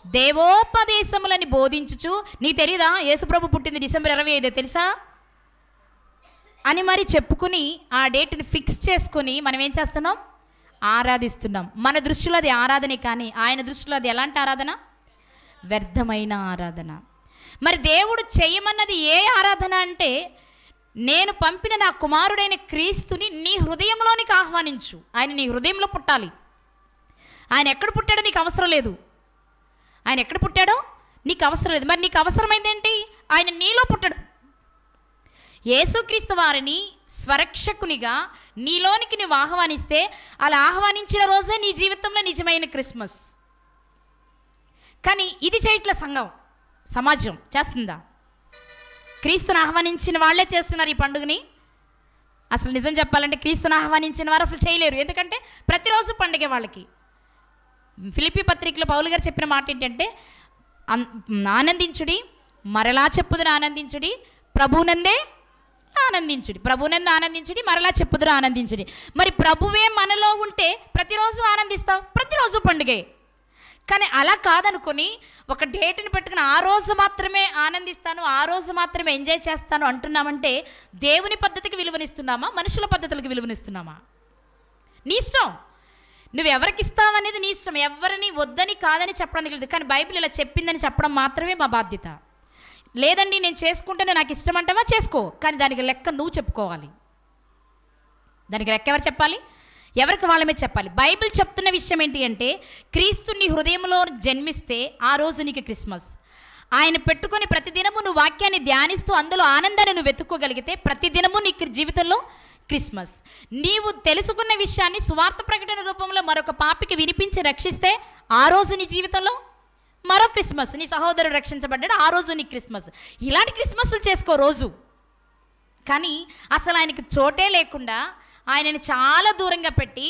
దేవోపదేశములని బోధించుచు, నీ తెలీదా యేసుప్రభు పుట్టింది డిసెంబర్ 25 తెలుసా అని మరి చెప్పుకుని ఆ డేట్ని ఫిక్స్ చేసుకొని మనం ఏం చేస్తున్నాం? ఆరాధిస్తున్నాం. మన దృష్టిలో అది ఆరాధనే, కానీ ఆయన దృష్టిలో అది ఎలాంటి ఆరాధన? వ్యర్థమైన ఆరాధన. మరి దేవుడు చేయమన్నది ఏ ఆరాధన అంటే, నేను పంపిన నా కుమారుడైన క్రీస్తుని నీ హృదయంలోనికి ఆహ్వానించు. ఆయన నీ హృదయంలో పుట్టాలి. ఆయన ఎక్కడ పుట్టాడో నీకు అవసరం లేదు. ఆయన ఎక్కడ పుట్టాడో నీకు అవసరం లేదు. మరి నీకు అవసరమైంది ఏంటి? ఆయన నీలో పుట్టడు. యేసుక్రీస్తు వారిని స్వరక్షకునిగా నీలోనికి నువ్వు ఆహ్వానిస్తే, అలా ఆహ్వానించిన రోజే నీ జీవితంలో నిజమైన క్రిస్మస్. కానీ ఇది చేయట్లే సంఘం, సమాజం చేస్తుందా? క్రీస్తుని ఆహ్వానించిన వాళ్ళే చేస్తున్నారు ఈ పండుగని. అసలు నిజం చెప్పాలంటే క్రీస్తుని ఆహ్వానించిన వారు అసలు చేయలేరు. ఎందుకంటే ప్రతిరోజు పండుగ వాళ్ళకి. ఫిలిప్పీ పత్రికలో పౌలు గారు చెప్పిన మాట ఏంటంటే, ఆనందించుడి, మరలా చెప్పుదురు ఆనందించుడి, ప్రభువునందే ఆనందించుడి. ప్రభువునందు ఆనందించుడి, మరలా చెప్పుదురు ఆనందించుడి. మరి ప్రభువే మనలో ఉంటే ప్రతిరోజు ఆనందిస్తాం, ప్రతిరోజు పండుగే. కానీ అలా కాదనుకొని ఒక డేట్ని పెట్టుకుని ఆ రోజు మాత్రమే ఆనందిస్తాను, ఆ రోజు మాత్రమే ఎంజాయ్ చేస్తాను అంటున్నామంటే దేవుని పద్ధతికి విలువనిస్తున్నామా, మనుషుల పద్ధతులకు విలువనిస్తున్నామా? నీ ఇష్టం. నువ్వు ఎవరికి ఇస్తావనేది నీ ఇష్టం. ఎవరిని వద్దని కాదని చెప్పడానికి లేదు. కానీ బైబిల్ ఇలా చెప్పిందని చెప్పడం మాత్రమే మా బాధ్యత. లేదండి నేను చేసుకుంటేనే నాకు ఇష్టం అంటావా, చేసుకో. కానీ దానికి లెక్క నువ్వు చెప్పుకోవాలి. దానికి లెక్క ఎవరు చెప్పాలి? ఎవరికి వాళ్ళమే చెప్పాలి. బైబిల్ చెప్తున్న విషయం ఏంటి అంటే, క్రీస్తు నీ హృదయంలో జన్మిస్తే ఆ రోజు నీకు క్రిస్మస్. ఆయన పెట్టుకొని ప్రతిదినము నువ్వు వాక్యాన్ని ధ్యానిస్తూ అందులో ఆనందాన్ని నువ్వు వెతుక్కోగలిగితే ప్రతిదినము నీకు జీవితంలో క్రిస్మస్. నీవు తెలుసుకున్న విషయాన్ని సువార్త ప్రకటన రూపంలో మరొక పాపికి వినిపించి రక్షిస్తే ఆ రోజు నీ జీవితంలో మరో క్రిస్మస్. నీ సహోదరుడు రక్షించబడ్డాడు, ఆ రోజు నీ క్రిస్మస్. ఇలాంటి క్రిస్మస్లు చేసుకో రోజు. కానీ అసలు ఆయనకి చోటే లేకుండా ఆయనని చాలా దూరంగా పెట్టి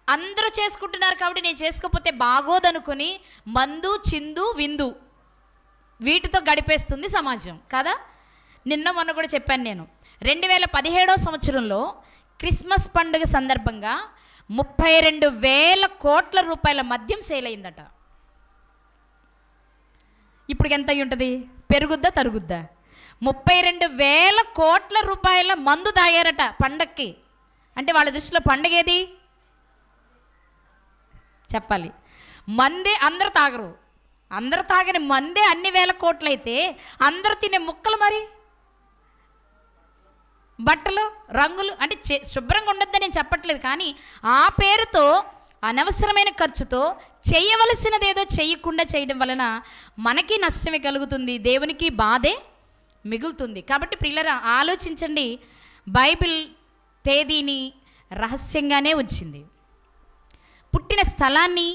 అందరూ చేసుకుంటున్నారు కాబట్టి నేను చేసుకోకపోతే బాగోదనుకొని మందు, చిందు, విందు వీటితో గడిపేస్తుంది సమాజం కదా. నిన్న మొన్న కూడా చెప్పాను నేను, 2017 సంవత్సరంలో క్రిస్మస్ పండుగ సందర్భంగా 32,000 కోట్ల రూపాయల మద్యం సేల్ అయిందట. ఇప్పుడు ఎంత అయి ఉంటుంది? పెరుగుద్దా తరుగుద్దా? 32,000 కోట్ల రూపాయల మందు తాగారట పండక్కి. అంటే వాళ్ళ దృష్టిలో పండగ ఏది చెప్పాలి? మందే. అందరూ తాగరు. అందరూ తాగని మందే అన్ని వేల కోట్లయితే అందరూ తినే ముక్కలు, మరి బట్టలు, రంగులు అంటే శుభ్రంగా ఉండొద్దని నేను చెప్పట్లేదు. కానీ ఆ పేరుతో అనవసరమైన ఖర్చుతో చేయవలసినది ఏదో చేయకుండా చేయడం వలన మనకి నష్టమే కలుగుతుంది, దేవునికి బాధే మిగులుతుంది. కాబట్టి ప్రియులారా ఆలోచించండి. బైబిల్ తేదీని రహస్యంగానే ఉంచింది. పుట్టిన స్థలాన్ని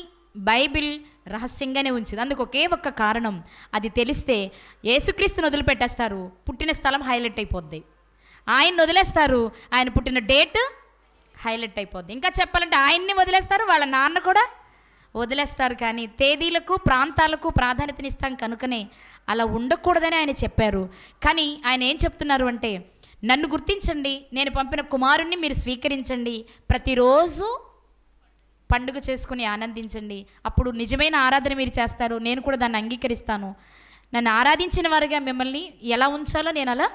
బైబిల్ రహస్యంగానే ఉంచింది. అందుకు ఒకే ఒక్క కారణం, అది తెలిస్తే యేసుక్రీస్తుని వదిలిపెట్టేస్తారు, పుట్టిన స్థలం హైలైట్ అయిపోద్ది. ఆయన్ని వదిలేస్తారు, ఆయన పుట్టిన డేట్ హైలైట్ అయిపోద్ది. ఇంకా చెప్పాలంటే ఆయన్ని వదిలేస్తారు, వాళ్ళ నాన్న కూడా వదిలేస్తారు. కానీ తేదీలకు, ప్రాంతాలకు ప్రాధాన్యతనిస్తాం కనుకనే అలా ఉండకూడదని ఆయన చెప్పారు. కానీ ఆయన ఏం చెప్తున్నారు అంటే, నన్ను గుర్తించండి, నేను పంపిన కుమారుణ్ణి మీరు స్వీకరించండి, ప్రతిరోజు పండుగ చేసుకుని ఆనందించండి, అప్పుడు నిజమైన ఆరాధన మీరు చేస్తారు, నేను కూడా దాన్ని అంగీకరిస్తాను, నన్ను ఆరాధించిన వారుగా మిమ్మల్ని ఎలా ఉంచాలో నేను అలా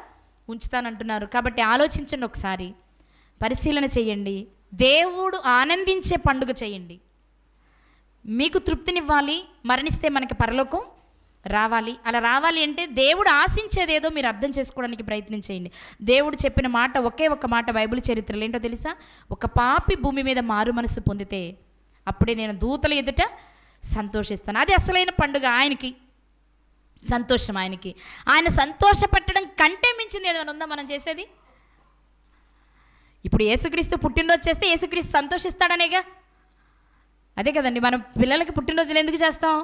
ఉంచుతానంటున్నారు. కాబట్టి ఆలోచించండి, ఒకసారి పరిశీలన చేయండి, దేవుడు ఆనందించే పండుగ చేయండి. మీకు తృప్తినివ్వాలి, మరణిస్తే మనకి పరలోకం రావాలి. అలా రావాలి అంటే దేవుడు ఆశించేదేదో మీరు అర్థం చేసుకోవడానికి ప్రయత్నం చేయండి. దేవుడు చెప్పిన మాట, ఒకే ఒక్క మాట బైబిల్ చరిత్రలో ఏంటో తెలుసా? ఒక పాపి భూమి మీద మారు మనసు పొందితే అప్పుడే నేను దూతల ఎదుట సంతోషిస్తాను. అది అసలైన పండుగ. ఆయనకి సంతోషం, ఆయనకి ఆయన సంతోషపెట్టడం కంటే మించింది ఏదైనా ఉందా మనం చేసేది? ఇప్పుడు యేసుక్రీస్తు పుట్టినరోజు చేస్తే యేసుక్రీస్తు సంతోషిస్తాడనేగా. అదే కదండి, మనం పిల్లలకి పుట్టినరోజులు ఎందుకు చేస్తాం?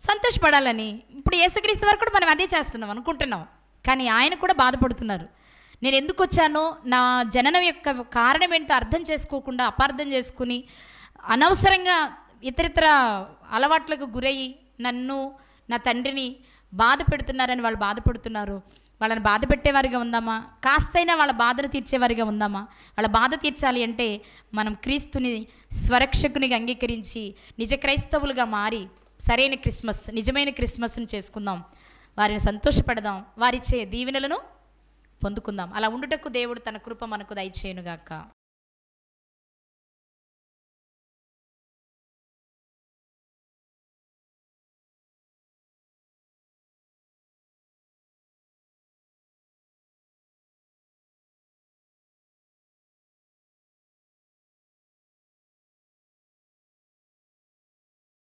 సంతోషపడాలని. ఇప్పుడు యేసుక్రీస్తు వరకు కూడా మనం అదే చేస్తున్నాం అనుకుంటున్నాం. కానీ ఆయన కూడా బాధపడుతున్నారు. నేను ఎందుకు వచ్చానో, నా జననం యొక్క కారణం ఏంటో అర్థం చేసుకోకుండా అపార్థం చేసుకుని అనవసరంగా ఇతరితర అలవాట్లకు గురయ్యి నన్ను, నా తండ్రిని బాధ పెడుతున్నారని వాళ్ళు బాధపడుతున్నారు. వాళ్ళని బాధ పెట్టేవారిగా ఉందామా? కాస్తైనా వాళ్ళ బాధను తీర్చేవారిగా ఉందామా? వాళ్ళ బాధ తీర్చాలి అంటే మనం క్రీస్తుని స్వరక్షకునిగా అంగీకరించి నిజ క్రైస్తవులుగా మారి సరైన క్రిస్మస్, నిజమైన క్రిస్మస్ని చేసుకుందాం. వారిని సంతోషపెడదాం, వారిచ్చే దీవెనలను పొందుకుందాం. అలా ఉండుటకు దేవుడు తన కృప మనకు దయచేయునుగాక.